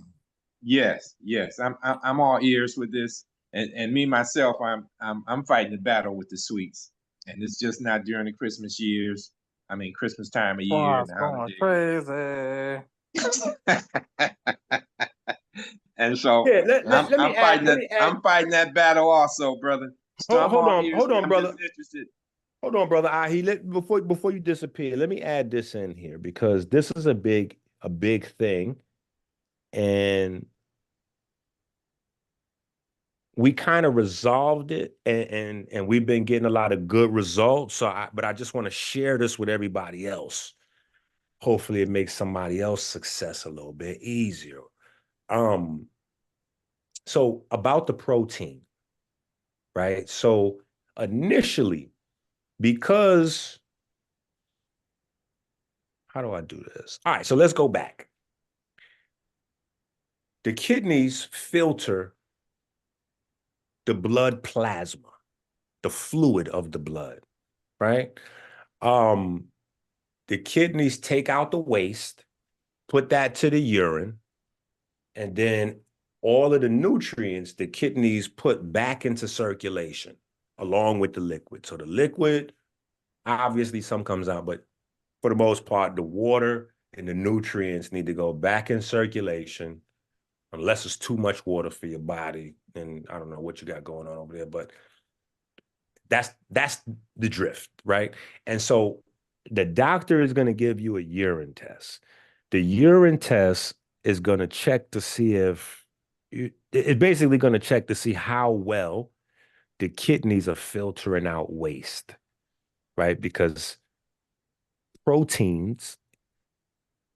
Yes, I'm all ears with this. And me myself, I'm fighting the battle with the sweets. And it's just not during the Christmas years. I mean Christmas time of year and Sounds the going holidays. crazy. And so Yeah, let me add. Let me add. I'm fighting that battle also, brother. So I'm Hold all on, ears. hold on, I'm brother. just interested. Hold on, brother Ahi. Before you disappear, let me add this in here because this is a big thing, and we kind of resolved it, and we've been getting a lot of good results. But I just want to share this with everybody else. Hopefully, it makes somebody else's success a little bit easier. So about the protein, right? So initially, because how do I do this? All right, so let's go back. The kidneys filter the blood plasma, the fluid of the blood, right? The kidneys take out the waste, put that to the urine, and then all of the nutrients the kidneys put back into circulation along with the liquid. So the liquid, obviously some comes out, but for the most part, the water and the nutrients need to go back in circulation unless it's too much water for your body. And I don't know what you got going on over there, but that's the drift, right? And so the doctor is going to give you a urine test. The urine test is going to check to see if it's basically going to check to see how well the kidneys are filtering out waste, right? Because proteins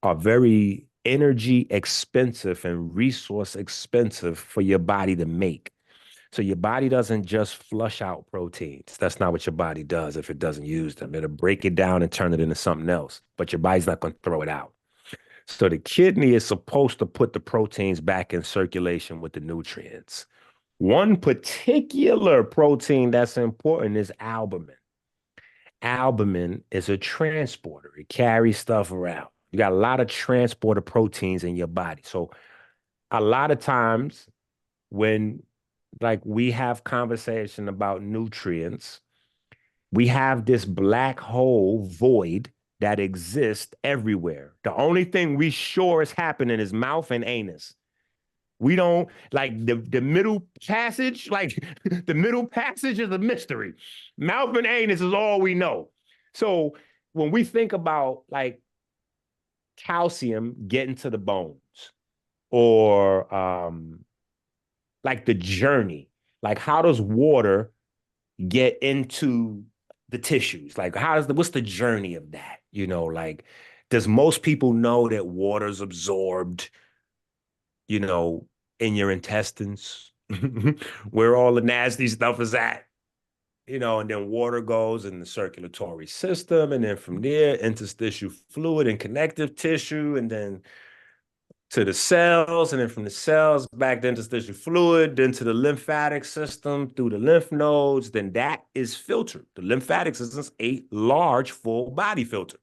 are very energy expensive and resource expensive for your body to make. So your body doesn't just flush out proteins. That's not what your body does if it doesn't use them. It'll break it down and turn it into something else, but your body's not going to throw it out. So the kidney is supposed to put the proteins back in circulation with the nutrients. One particular protein that's important is albumin. Albumin is a transporter. It carries stuff around. You got a lot of transporter proteins in your body. So a lot of times when like we have conversation about nutrients, we have this black hole void that exists everywhere. The only thing we sure is happening is mouth and anus. We don't like the middle passage, like the middle passage is a mystery. Mouth and anus is all we know. So when we think about like calcium getting to the bones or like the journey, like how does water get into the tissues? Like what's the journey of that? Like does most people know that water's absorbed, you know, in your intestines, where all the nasty stuff is at, and then water goes in the circulatory system, and then from there, interstitial fluid and connective tissue, and then to the cells, and then from the cells back to interstitial fluid, then to the lymphatic system through the lymph nodes, then that is filtered. The lymphatic system is a large full body filter.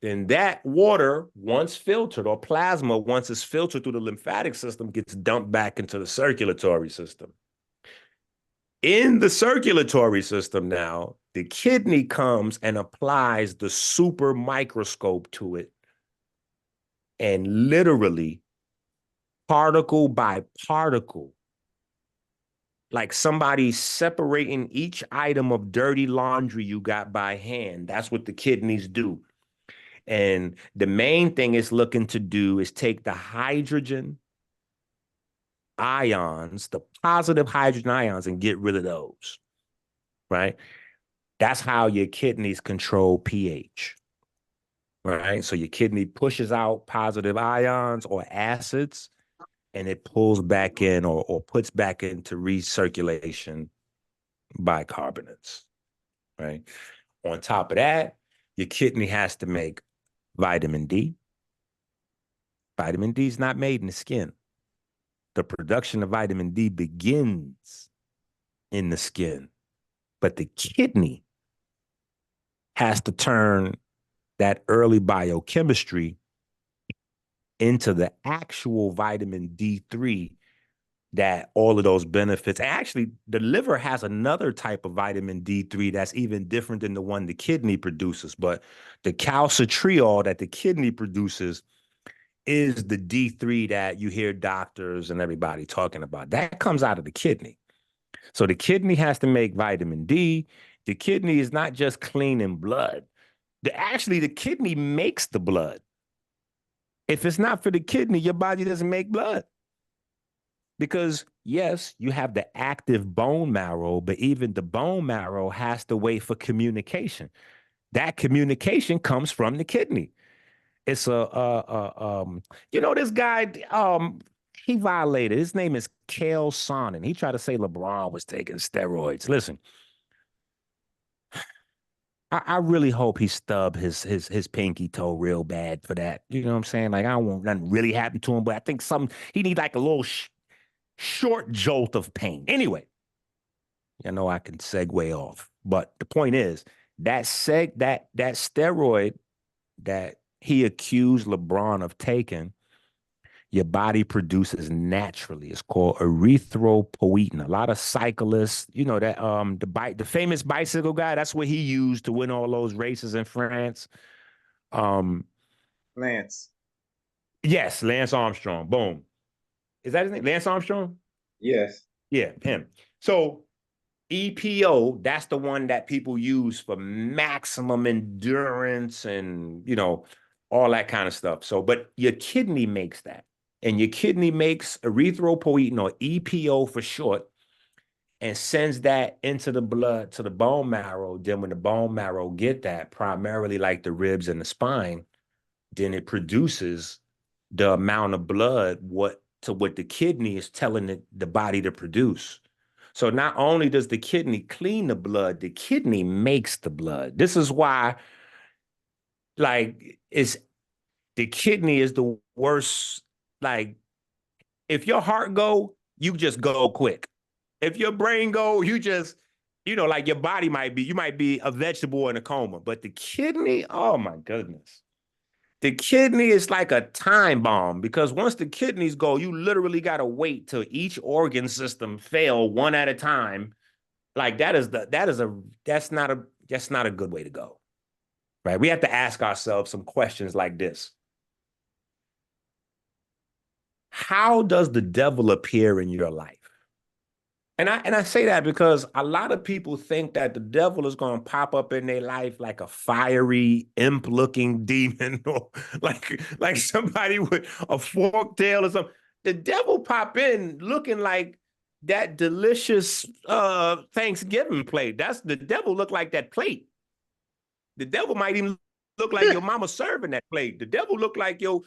Then that water, once filtered, or plasma, once it's filtered through the lymphatic system, gets dumped back into the circulatory system. In the circulatory system now, the kidney comes and applies the super microscope to it and literally particle by particle, like somebody separating each item of dirty laundry you got by hand. That's what the kidneys do. And the main thing it's looking to do is take the hydrogen ions, the positive hydrogen ions, and get rid of those, right? That's how your kidneys control pH, right? So your kidney pushes out positive ions or acids, and it pulls back in or puts back into recirculation bicarbonates, right? On top of that, your kidney has to make vitamin D. Vitamin D is not made in the skin. The production of vitamin D begins in the skin, but the kidney has to turn that early biochemistry into the actual vitamin D3 that all of those benefits. Actually, the liver has another type of vitamin D3 that's even different than the one the kidney produces. But the calcitriol that the kidney produces is the D3 that you hear doctors and everybody talking about. That comes out of the kidney. So the kidney has to make vitamin D. The kidney is not just cleaning blood. Actually, the kidney makes the blood. If it's not for the kidney, your body doesn't make blood. Because yes, you have the active bone marrow, but even the bone marrow has to wait for communication. That communication comes from the kidney. It's this guy, he violated. His name is Kale Sonnen. He tried to say LeBron was taking steroids. Listen, I really hope he stubbed his pinky toe real bad for that. You know what I'm saying? Like, I don't want nothing really happen to him, but I think he need like a little short jolt of pain. Anyway, I know I can segue off, but the point is that steroid that he accused LeBron of taking, your body produces naturally. It's called erythropoietin. A lot of cyclists, that the famous bicycle guy, that's what he used to win all those races in France. Lance. Yes, Lance Armstrong. Boom. Is that his name? Lance Armstrong? Yes. Yeah, him. So EPO, that's the one that people use for maximum endurance and, all that kind of stuff. So, but your kidney makes that. And your kidney makes erythropoietin, or EPO for short, and sends that into the blood to the bone marrow. Then when the bone marrow get that, primarily like the ribs and the spine, then it produces the amount of blood what the kidney is telling the body to produce. So not only does the kidney clean the blood, the kidney makes the blood. This is why, like, the kidney is the worst. Like, if your heart go, you just go quick. If your brain go, you just, like your body you might be a vegetable in a coma. But the kidney, oh my goodness. The kidney is like a time bomb, because once the kidneys go, you literally got to wait till each organ system fail one at a time. Like that's not a good way to go. Right? We have to ask ourselves some questions like this. How does the devil appear in your life? And I say that because a lot of people think that the devil is going to pop up in their life like a fiery, imp-looking demon, or like somebody with a forked tail or something. The devil pop in looking like that delicious Thanksgiving plate. The devil look like that plate. The devil might even look like your mama serving that plate. The devil look like the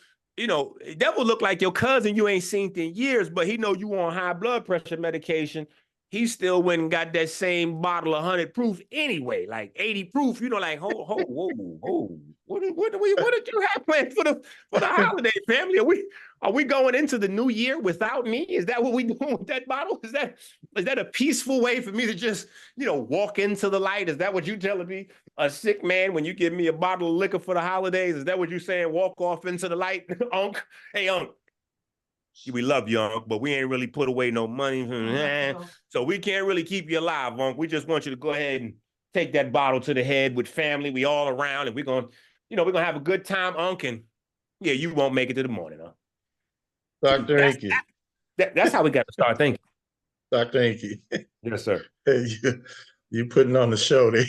devil look like your cousin you ain't seen in years, but he know you on high blood pressure medication. He still went and got that same bottle of 100 proof anyway, like 80 proof. Like, whoa. What did you have planned for the holiday, family? Are we going into the new year without me? Is that what we doing with that bottle? Is that a peaceful way for me to just, walk into the light? Is that what you telling me? A sick man, when you give me a bottle of liquor for the holidays, is that what you saying? Walk off into the light, Unc? Hey, Unc, we love you, Unc, but we ain't really put away no money. So we can't really keep you alive, Unc. We just want you to go ahead and take that bottle to the head with family. We all around, and we're gonna have a good time, Unc, and Yeah, you won't make it to the morning, huh? Dr. That's, Enqi, that's how we got to start thinking. Dr. Enqi, Yes, sir. hey, you putting on the show there.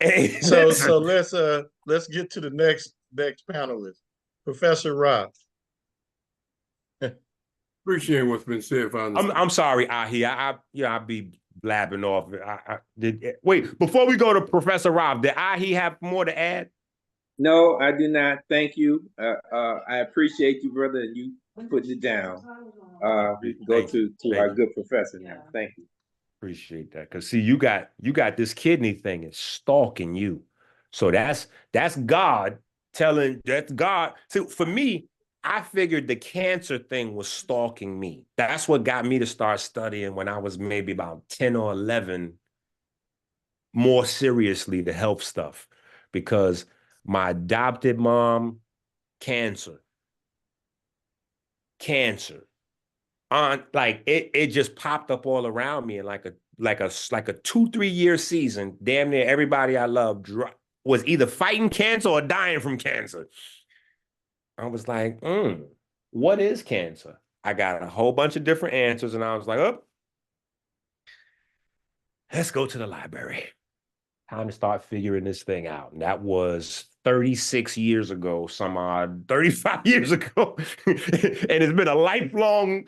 Hey, So listen. let's get to the next panelist, Professor Rob. Appreciate what's been said, if I understand. I'm sorry, Ahi. I'll be blabbing off. Wait, before we go to Professor Rob, did Ahi have more to add? No, I do not. Thank you. I appreciate you, brother, and you putting it down. We can go Thank you. to our good professor now. Thank you. Appreciate that. Cause see, you got this kidney thing is stalking you. So that's God that's God. So for me, I figured the cancer thing was stalking me. That's what got me to start studying when I was maybe about 10 or 11 more seriously the health stuff. Because my adopted mom, cancer. Like it just popped up all around me in like a 2-3 year season. Damn near everybody I loved was either fighting cancer or dying from cancer. I was like, what is cancer? I got a whole bunch of different answers, and I was like, oh, let's go to the library. Time to start figuring this thing out. And that was 36 years ago, some odd 35 years ago. And it's been a lifelong.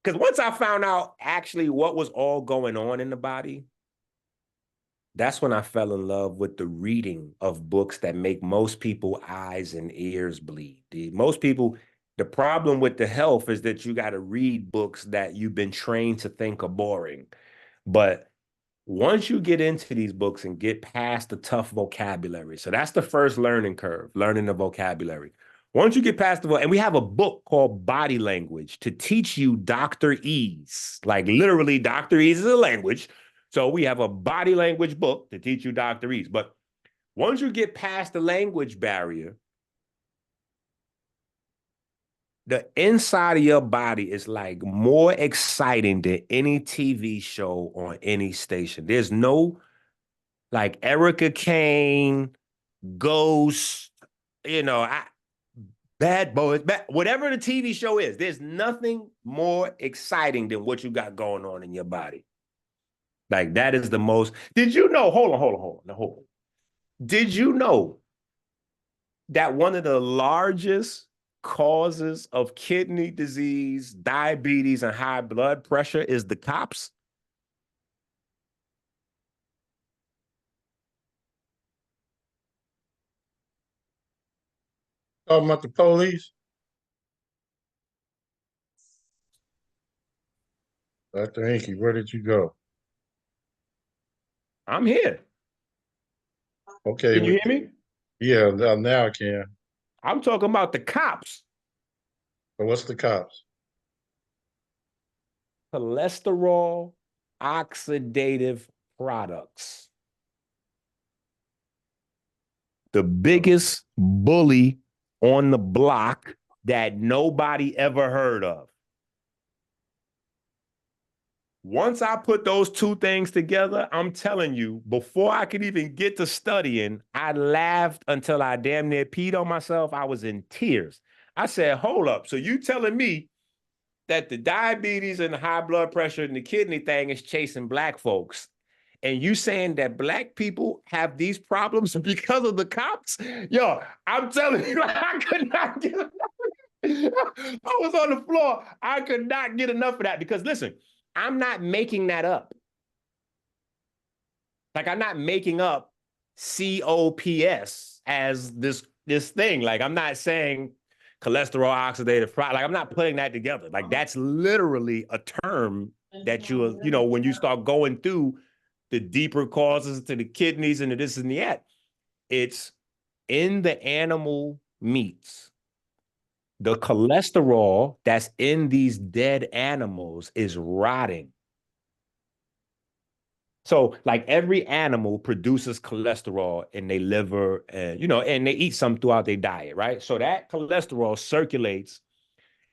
Because once I found out actually what was all going on in the body, that's when I fell in love with the reading of books that make most people eyes and ears bleed. Most people, the problem with the health is that you got to read books that you've been trained to think are boring. But once you get into these books and get past the tough vocabulary, so that's the first learning curve, learning the vocabulary. Once you get past and we have a book called Body Language to teach you Dr. Ease. Like literally, Dr. Ease is a language. So we have a body language book to teach you Dr. Ease. But once you get past the language barrier, the inside of your body is like more exciting than any TV show on any station. There's no like Erica Kane, Ghost, Bad Boys, whatever the TV show is, there's nothing more exciting than what you got going on in your body. Like that is the most. Did you know? Hold on. Now, hold on. Did you know that one of the largest causes of kidney disease, diabetes, and high blood pressure is the cops? Talking about the police? Dr. Enqi, where did you go? I'm here. Okay. Can you hear me? Yeah, now I can. I'm talking about the cops. So what's the cops? Cholesterol oxidative products. The biggest bully on the block that nobody ever heard of. Once I put those two things together, I'm telling you, before I could even get to studying, I laughed until I damn near peed on myself. I was in tears. I said, hold up. So you telling me that the diabetes and the high blood pressure and the kidney thing is chasing Black folks? And you saying that Black people have these problems because of the cops? Yo, I'm telling you, I could not get enough. I was on the floor. I could not get enough of that because listen, I'm not making that up. Like I'm not making up COPS as this thing. Like I'm not saying cholesterol oxidative product. Like I'm not putting that together. Like that's literally a term that when you start going through the deeper causes to the kidneys and the this and the that, it's in the animal meats. The cholesterol that's in these dead animals is rotting. So like every animal produces cholesterol in their liver and they eat some throughout their diet, right? So that cholesterol circulates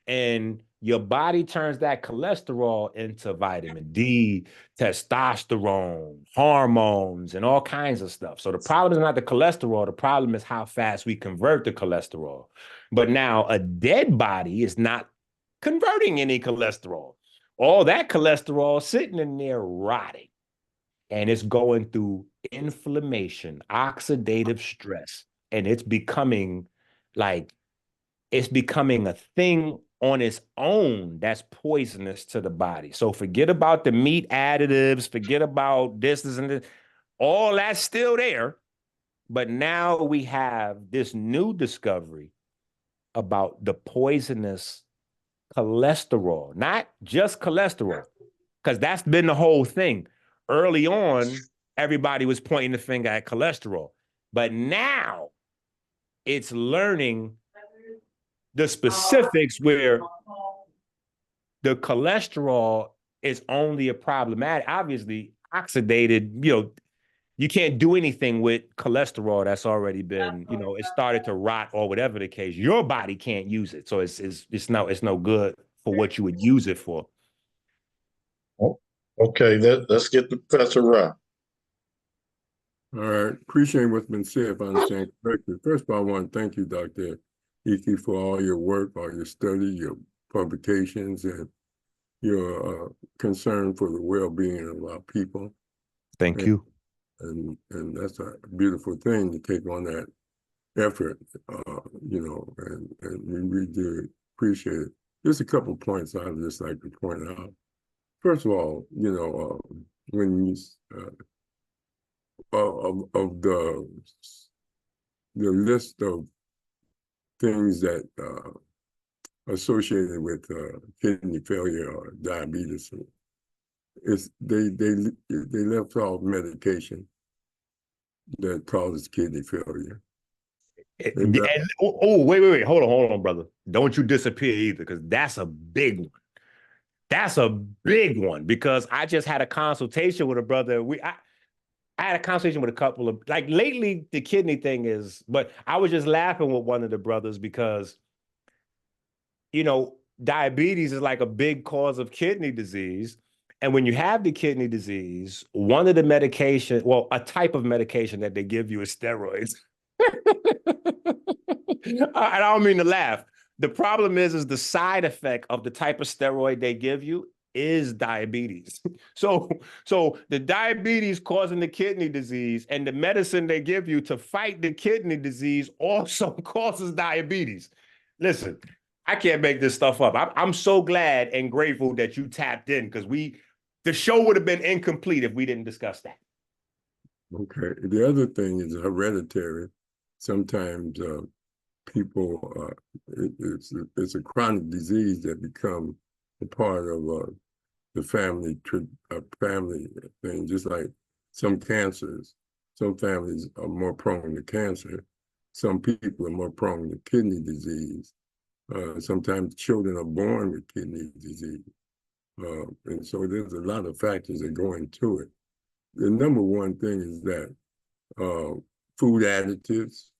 and your body turns that cholesterol into vitamin D, testosterone, hormones, and all kinds of stuff. So the problem is not the cholesterol. The problem is how fast we convert the cholesterol. But now a dead body is not converting any cholesterol. All that cholesterol sitting in there rotting. And it's going through inflammation, oxidative stress, and it's becoming a thing on its own that's poisonous to the body. So forget about the meat additives, forget about this and this. All that's still there. But now we have this new discovery about the poisonous cholesterol, not just cholesterol, because that's been the whole thing. Early on, everybody was pointing the finger at cholesterol, but now it's learning the specifics where the cholesterol is only a problematic, obviously oxidated, you can't do anything with cholesterol that's already been, it started to rot or whatever the case. Your body can't use it. So it's no good for what you would use it for. Oh, okay, let's get to Professor Rob. All right. Appreciate what's been said, if I understand correctly. First of all, I want to thank you, Dr. Enqi, for all your work, all your study, your publications, and your concern for the well-being of our people. Thank you. And that's a beautiful thing to take on that effort, and we really do appreciate it. Just a couple of points I'd just like to point out. First of all, when you of the list of things that associated with kidney failure or diabetes, they left off medication that causes kidney failure. Wait, hold on, brother. Don't you disappear either, because that's a big one. That's a big one, because I just had a consultation with a brother. I had a conversation with a couple of, lately the kidney thing but I was just laughing with one of the brothers because, diabetes is like a big cause of kidney disease. And when you have the kidney disease, one of the medication, a type of medication that they give you is steroids. And I don't mean to laugh. The problem is the side effect of the type of steroid they give you is diabetes. So the diabetes causing the kidney disease and the medicine they give you to fight the kidney disease also causes diabetes. Listen, I can't make this stuff up. I'm so glad and grateful that you tapped in, because the show would have been incomplete if we didn't discuss that. Okay. The other thing is hereditary. Sometimes people, it's a chronic disease that becomes a part of the family thing, just like some cancers. Some families are more prone to cancer. Some people are more prone to kidney disease. Sometimes children are born with kidney disease. And so there's a lot of factors that go into it. The number one thing is that food additives.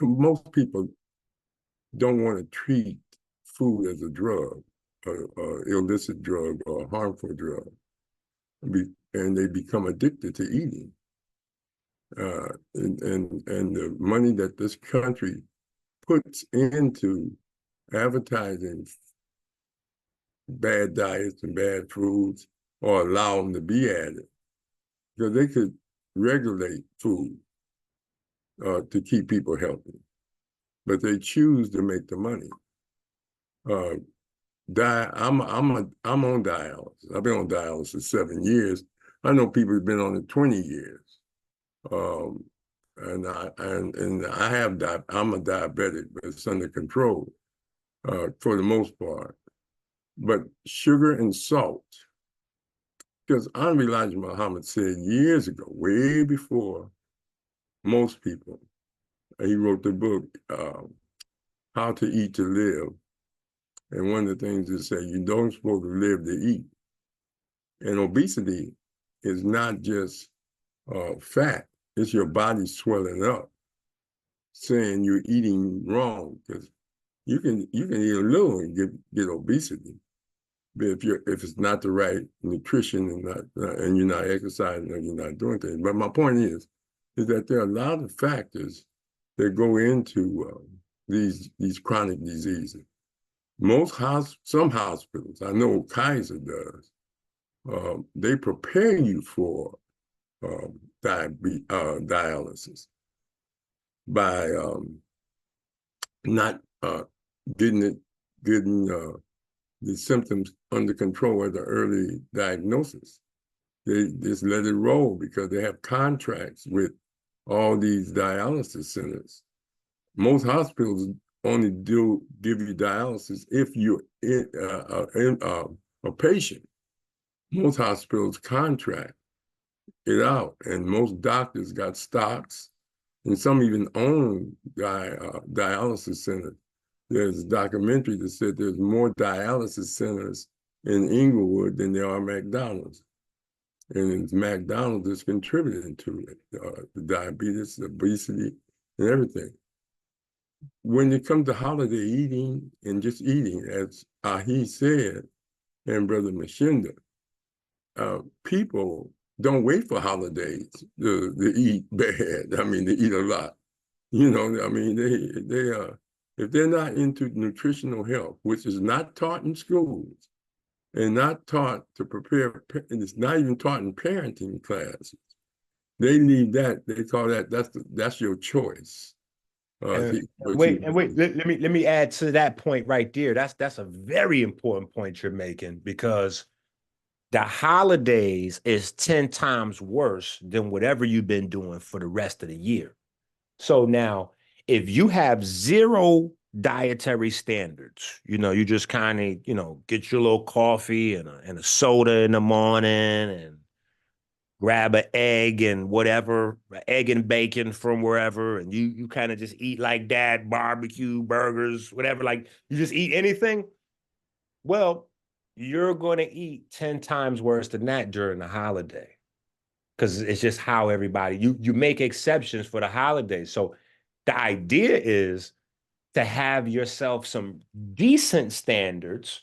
Most people don't want to treat food as a drug, illicit drug or a harmful drug, and they become addicted to eating. And the money that this country puts into advertising bad diets and bad foods, or allow them to be added, because they could regulate food to keep people healthy, but they choose to make the money. I'm on dialysis. I've been on dialysis 7 years. I know people who've been on it 20 years. I'm a diabetic, but it's under control for the most part. But sugar and salt, because Honorable Elijah Muhammad said years ago, way before most people, he wrote the book, How to Eat to Live. And one of the things is say you don't supposed to live to eat. And obesity is not just fat, it's your body swelling up, saying you're eating wrong, because you can eat a little and get obesity. But if it's not the right nutrition and and you're not exercising or you're not doing things. But my point is that there are a lot of factors that go into these chronic diseases. Some hospitals, I know Kaiser does, they prepare you for dialysis by not getting the symptoms under control at the early diagnosis. They just let it roll because they have contracts with all these dialysis centers. Most hospitals only give you dialysis if you're a patient. Most hospitals contract it out, and most doctors got stocks, and some even own dialysis centers. There's a documentary that said there's more dialysis centers in Inglewood than there are McDonald's. And it's McDonald's that's contributing to it, the diabetes, the obesity, and everything. When it comes to holiday eating and just eating, as Ahi said, and Brother Mashinda, people don't wait for holidays to eat bad. I mean, to eat a lot. You know, I mean, they if they're not into nutritional health, which is not taught in schools and not taught to prepare, and it's not even taught in parenting classes, they leave that. They call that's your choice. Wait, let me add to that point right there. That's a very important point you're making, because the holidays is 10 times worse than whatever you've been doing for the rest of the year. So now, if you have zero dietary standards, you just kind of, get your little coffee and a soda in the morning and grab an egg and whatever, egg and bacon from wherever, and you kind of just eat like that, barbecue, burgers, whatever, like you just eat anything. Well, you're going to eat 10 times worse than that during the holiday, because it's just how everybody, you make exceptions for the holidays. So the idea is to have yourself some decent standards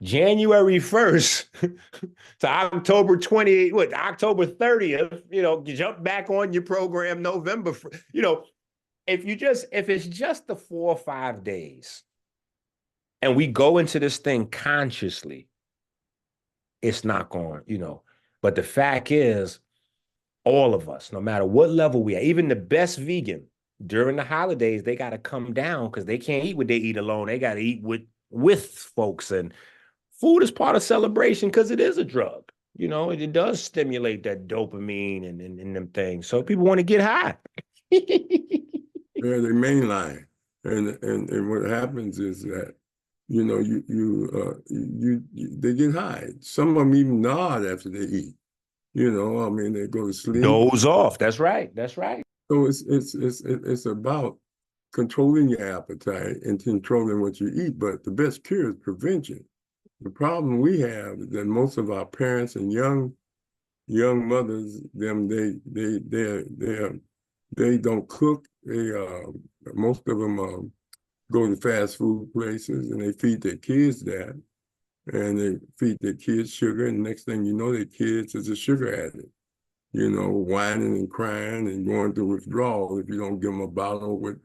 January 1st to October 28th, October 30th, jump back on your program November, if it's just the 4 or 5 days and we go into this thing consciously, it's not going, but the fact is, all of us, no matter what level we are, even the best vegan, during the holidays, they got to come down because they can't eat what they eat alone. They got to eat with folks. And food is part of celebration because it is a drug. It does stimulate that dopamine and them things. So people want to get high. Yeah, they mainline. And what happens is that, they get high. Some of them even nod after they eat. I mean, they go to sleep. Doze off. That's right. That's right. So it's about controlling your appetite and controlling what you eat. But the best cure is prevention. The problem we have is that most of our parents and young mothers, they don't cook. Most of them go to fast food places and they feed their kids that, and they feed their kids sugar. And next thing you know, their kids is a sugar addict. Whining and crying and going through withdrawal if you don't give them a bottle with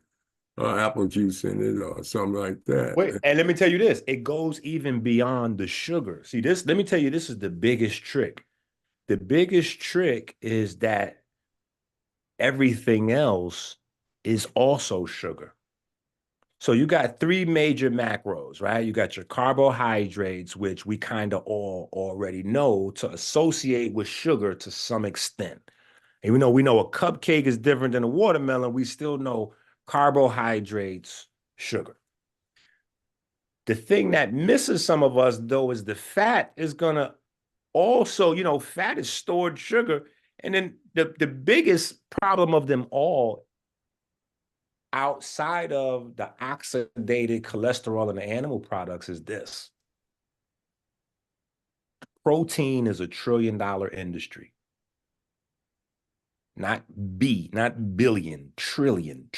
apple juice in it or something like that. Wait, and let me tell you this, it goes even beyond the sugar. See, let me tell you, this is the biggest trick. The biggest trick is that everything else is also sugar. So you got 3 major macros, right? You got your carbohydrates, which we kind of all already know to associate with sugar to some extent. Even though we know a cupcake is different than a watermelon, we still know carbohydrates, sugar. The thing that misses some of us, though, is the fat is going to also, fat is stored sugar. And then the biggest problem of them all, outside of the oxidated cholesterol in the animal products, is this. Protein is a $1 trillion industry. Not billion, trillion.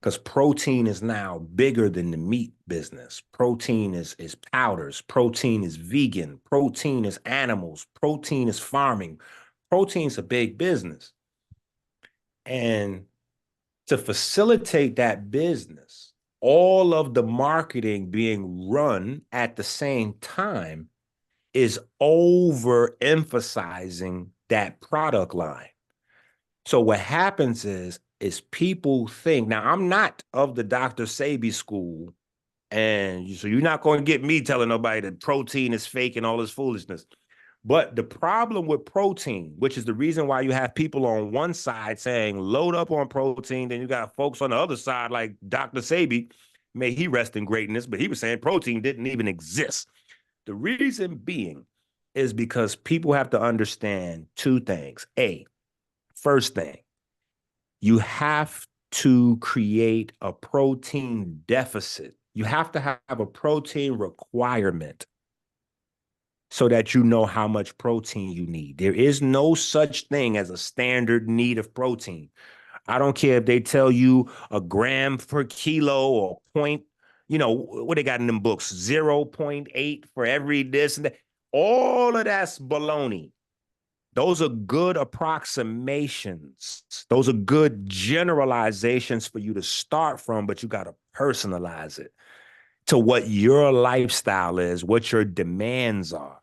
Because because protein is now bigger than the meat business. Protein is powders. Protein is vegan. Protein is animals. Protein is farming. Protein's a big business. And to facilitate that business, all of the marketing being run at the same time is overemphasizing that product line. So what happens is people think, now I'm not of the Dr. Sebi school, and so you're not going to get me telling nobody that protein is fake and all this foolishness. But the problem with protein, which is the reason why you have people on one side saying load up on protein, then you got folks on the other side like Dr. Sebi, may he rest in greatness, but he was saying protein didn't even exist. The reason being is because people have to understand two things. First thing, you have to create a protein deficit. You have to have a protein requirement so that you know how much protein you need. There is no such thing as a standard need of protein. I don't care if they tell you a gram per kilo or point, what they got in them books, 0.8 for every this and that. All of that's baloney. Those are good approximations. Those are good generalizations for you to start from, but you got to personalize it to what your lifestyle is, what your demands are.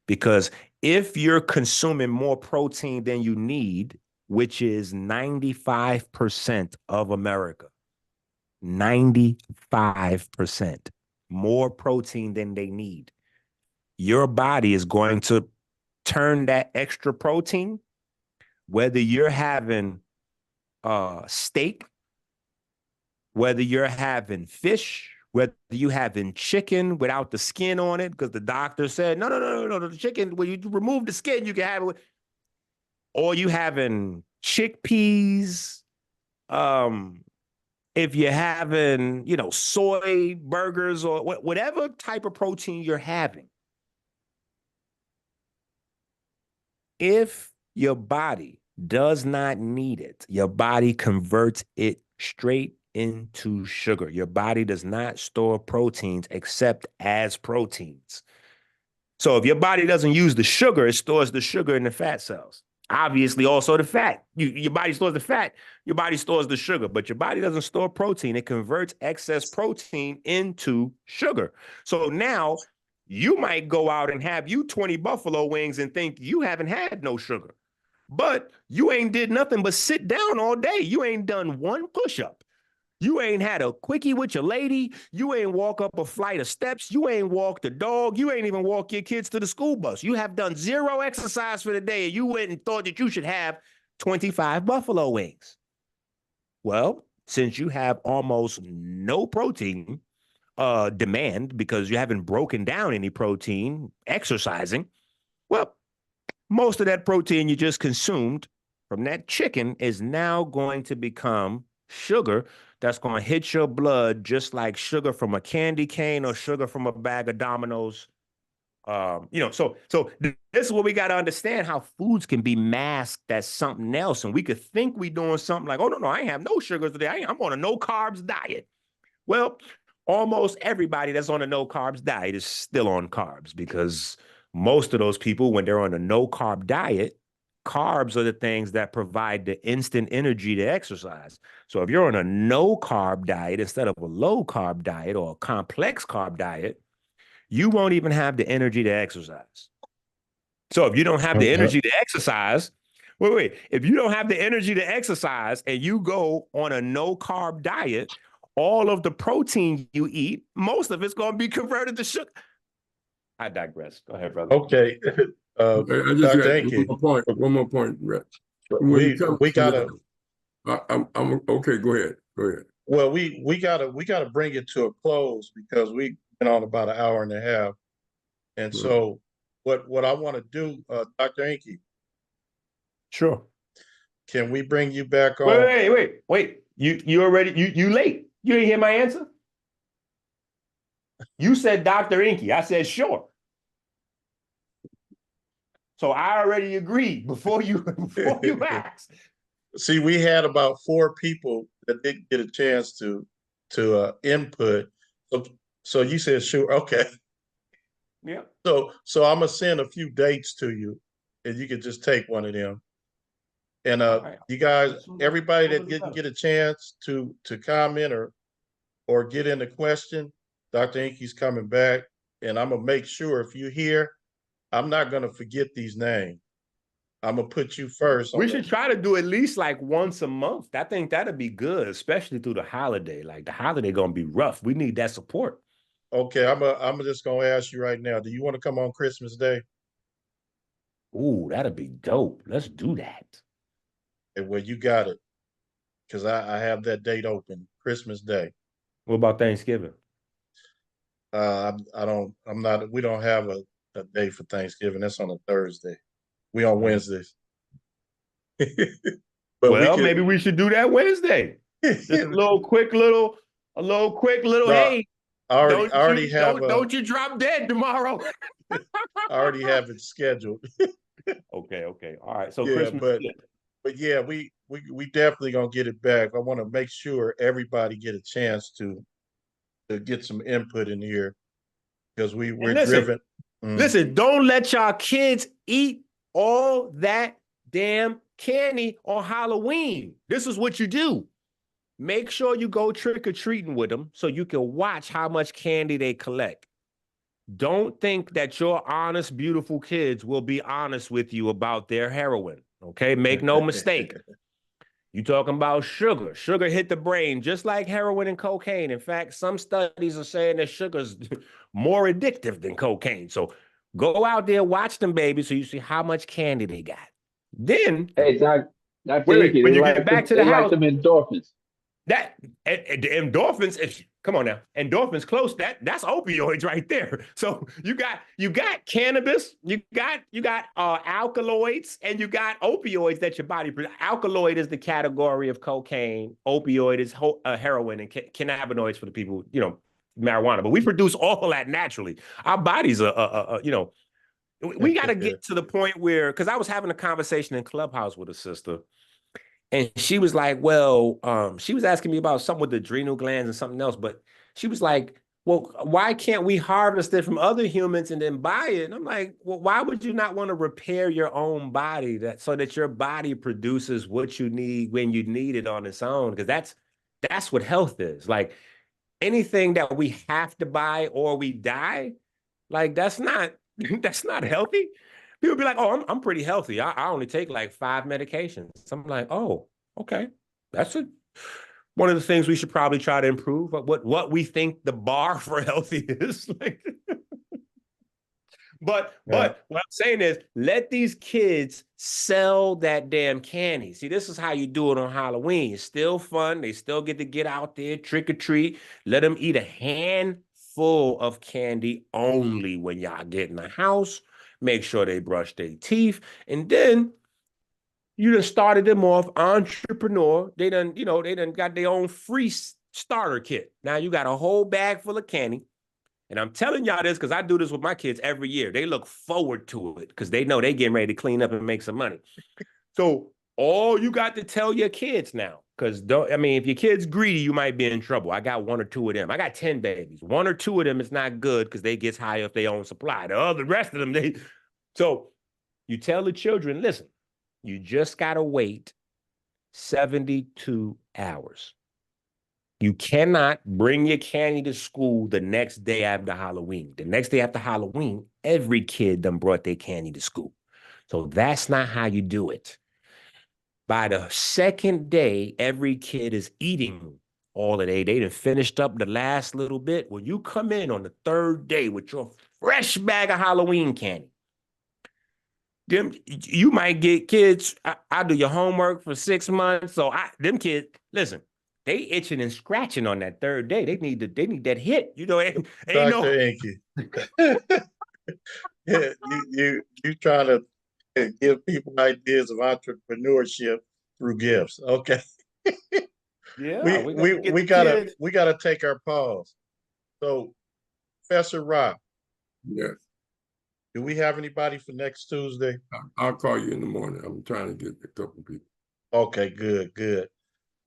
Because if you're consuming more protein than you need, which is 95% of America, 95% more protein than they need, your body is going to turn that extra protein, whether you're having steak, whether you're having fish, whether you having chicken without the skin on it, because the doctor said, no, the chicken, when you remove the skin, you can have it, or you having chickpeas, if you're having, soy burgers or whatever type of protein you're having, if your body does not need it, your body converts it straight into sugar. Your body does not store proteins except as proteins. So if your body doesn't use the sugar, it stores the sugar in the fat cells. Obviously, also the fat. Your body stores the fat, your body stores the sugar, but your body doesn't store protein. It converts excess protein into sugar. So now you might go out and have you 20 buffalo wings and think you haven't had no sugar. But you ain't did nothing but sit down all day. You ain't done one push-up. You ain't had a quickie with your lady. You ain't walk up a flight of steps. You ain't walked the dog. You ain't even walk your kids to the school bus. You have done zero exercise for the day, and you went and thought that you should have 25 buffalo wings. Well, since you have almost no protein demand because you haven't broken down any protein exercising, well, most of that protein you just consumed from that chicken is now going to become sugar that's going to hit your blood just like sugar from a candy cane or sugar from a bag of Dominoes. So this is what we got to understand, how foods can be masked as something else. And we could think we doing something like, oh, no, I ain't have no sugars today. I'm on a no carbs diet. Well, almost everybody that's on a no carbs diet is still on carbs, because most of those people, when they're on a no carb diet, carbs are the things that provide the instant energy to exercise. So if you're on a no carb diet instead of a low carb diet or a complex carb diet, you won't even have the energy to exercise. So if you don't have the energy to exercise, if you don't have the energy to exercise and you go on a no carb diet, all of the protein you eat, most of it's going to be converted to sugar. I digress. Go ahead, brother. Okay. I just Dr. got Enqi, one more point, Rhett. we gotta. I'm okay. Go ahead. Well, we gotta bring it to a close because we've been on about an hour and a half, and so what I want to do, Dr. Enqi, Sure. can we bring you back on? Wait. You already you late. You didn't hear my answer? You said Dr. Enqi. I said sure. So I already agreed before you asked. See, we had about 4 people that didn't get a chance to input. So you said sure, okay. Yeah. So I'm gonna send a few dates to you, and you can just take one of them. And Right. you guys, everybody that didn't get a chance to comment or get in the question, Dr. Enqi's coming back, and I'm gonna make sure if you're here, I'm not gonna forget these names. I'm gonna put you first. We should try to do at least like once a month. I think that'd be good, especially through the holiday. Like the holiday gonna be rough. We need that support. Okay, I'm just gonna ask you right now. Do you want to come on Christmas Day? Ooh, that'd be dope. Let's do that. Well, you got it, because I have that date open, Christmas Day. What about Thanksgiving? I'm not. We don't have a day for Thanksgiving. That's on a Thursday. We on Wednesdays. But Well, we maybe we should do that Wednesday. Just a little quick little, No, hey, I already have don't you drop dead tomorrow. I already have it scheduled. Okay. All right. So Yeah, Christmas. but yeah, we definitely gonna get it back. I want to make sure everybody get a chance to get some input in here, because we're driven. Listen, don't let y'all kids eat all that damn candy on Halloween. This is what you do. Make sure you go trick-or-treating with them so you can watch how much candy they collect. Don't think that your honest, beautiful kids will be honest with you about their heroin. Okay, make no mistake. You talking about sugar. Sugar hit the brain just like heroin and cocaine. In fact, some studies are saying that sugar's more addictive than cocaine. So go out there, watch them babies so you see how much candy they got. Then, Hey, Dr. wait, Enqui, when you get back to the they like house, them endorphins. that and endorphins, come on now, endorphins close, that's opioids right there. So you got cannabis, you got alkaloids, and you got opioids that your body alkaloid is the category of cocaine, opioid is heroin, and cannabinoids for the people, marijuana. But we produce all that naturally. Our bodies are we got to get to the point where, because I was having a conversation in Clubhouse with a sister. And she was like, well, she was asking me about something with the adrenal glands and something else, but she was like, well, why can't we harvest it from other humans and then buy it? And I'm like, well, why would you not want to repair your own body so that your body produces what you need when you need it on its own? Because that's what health is. Like anything that we have to buy or we die, like that's not healthy. People be like, oh, I'm pretty healthy. I only take like 5 medications. I'm like, oh, okay. That's one of the things we should probably try to improve. But what we think the bar for healthy is. But what I'm saying is, let these kids sell that damn candy. See, this is how you do it on Halloween. It's still fun. They still get to get out there, trick or treat. Let them eat a handful of candy only when y'all get in the house. Make sure they brush their teeth. And then you done started them off entrepreneur. They done got their own free starter kit. Now you got a whole bag full of candy. And I'm telling y'all this because I do this with my kids every year. They look forward to it because they know they getting ready to clean up and make some money. So all you got to tell your kids now, because if your kid's greedy, you might be in trouble. I got 1 or 2 of them. I got 10 babies. 1 or 2 of them is not good because they get high off their own supply. The rest of them, So you tell the children, listen, you just got to wait 72 hours. You cannot bring your candy to school the next day after Halloween. The next day after Halloween, every kid done brought their candy to school. So that's not how you do it. By the second day, every kid is eating all of they done finished up the last little bit. When you come in on the 3rd day with your fresh bag of Halloween candy, you might get kids. I do your homework for 6 months. So them kids, listen, they itching and scratching on that 3rd day. They need that hit. Ain't Dr. Enqi. You trying to give people ideas of entrepreneurship through gifts. Okay. Yeah, we gotta take our pause. So, Professor Rock. Yes. Do we have anybody for next Tuesday? I'll call you in the morning. I'm trying to get a couple people. Okay, good.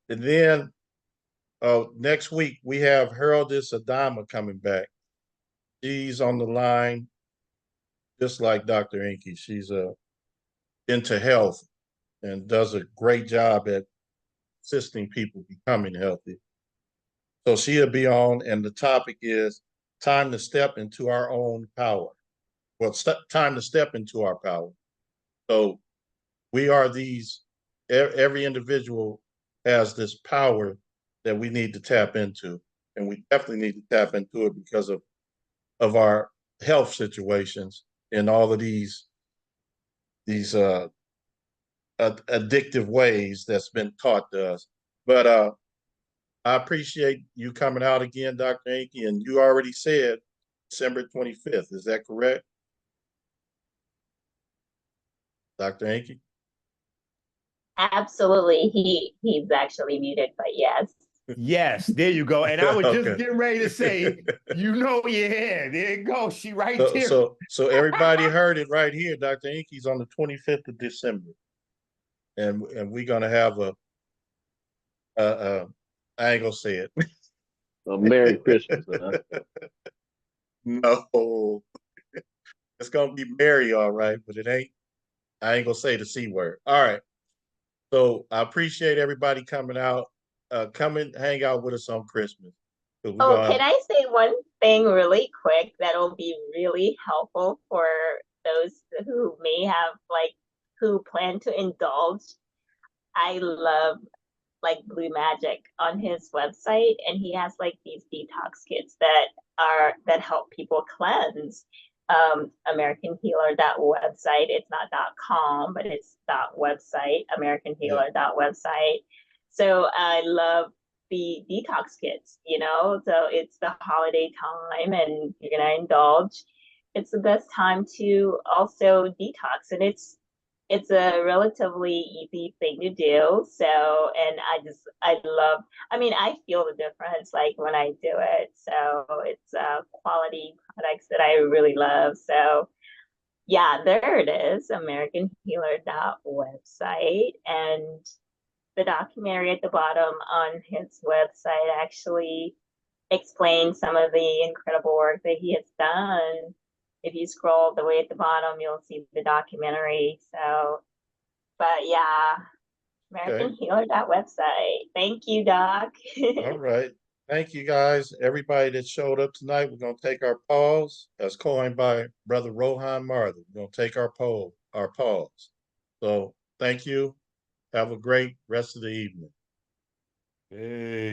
And then Next week we have Heraldess Adama coming back. She's on the line, just like Dr. Enqi. She's into health and does a great job at assisting people becoming healthy. So she'll be on, and the topic is time to step into our own power. Well, time to step into our power. So we are these, every individual has this power that we need to tap into. And we definitely need to tap into it because of our health situations and all of these addictive ways that's been taught to us. But I appreciate you coming out again, Dr. Enqi, and you already said December 25th. Is that correct? Dr. Enqi? Absolutely. He's actually muted, but yes. Yes, there you go. And I was just Okay. getting ready to say, you know, yeah, there you go. She right there. So everybody heard it right here. Dr. Enqi's on the 25th of December. And we're gonna have I ain't gonna say it. Merry Christmas. Huh? No. It's gonna be merry, all right, but it ain't. I ain't gonna say the C word. All right. So I appreciate everybody coming out. Come and hang out with us on Christmas. Oh, can I say one thing really quick that'll be really helpful for those who may have who plan to indulge? I love Blue Magic on his website, and he has these detox kits that help people cleanse. American Healer website. It's not .com, but it's .website. Americanhealer.website. So I love the detox kits. So it's the holiday time, and you're gonna indulge. It's the best time to also detox, and it's a relatively easy thing to do. So, and I feel the difference when I do it. So it's quality products that I really love. So yeah, there it is, AmericanHealer.website. And the documentary at the bottom on his website actually explains some of the incredible work that he has done. If you scroll the way at the bottom, you'll see the documentary. So, but yeah, AmericanHealer.website. Thank you, Doc. All right. Thank you guys. Everybody that showed up tonight. We're gonna take our pause as coined by Brother Rohan Martha. We're gonna take our pause. So thank you. Have a great rest of the evening. Hey.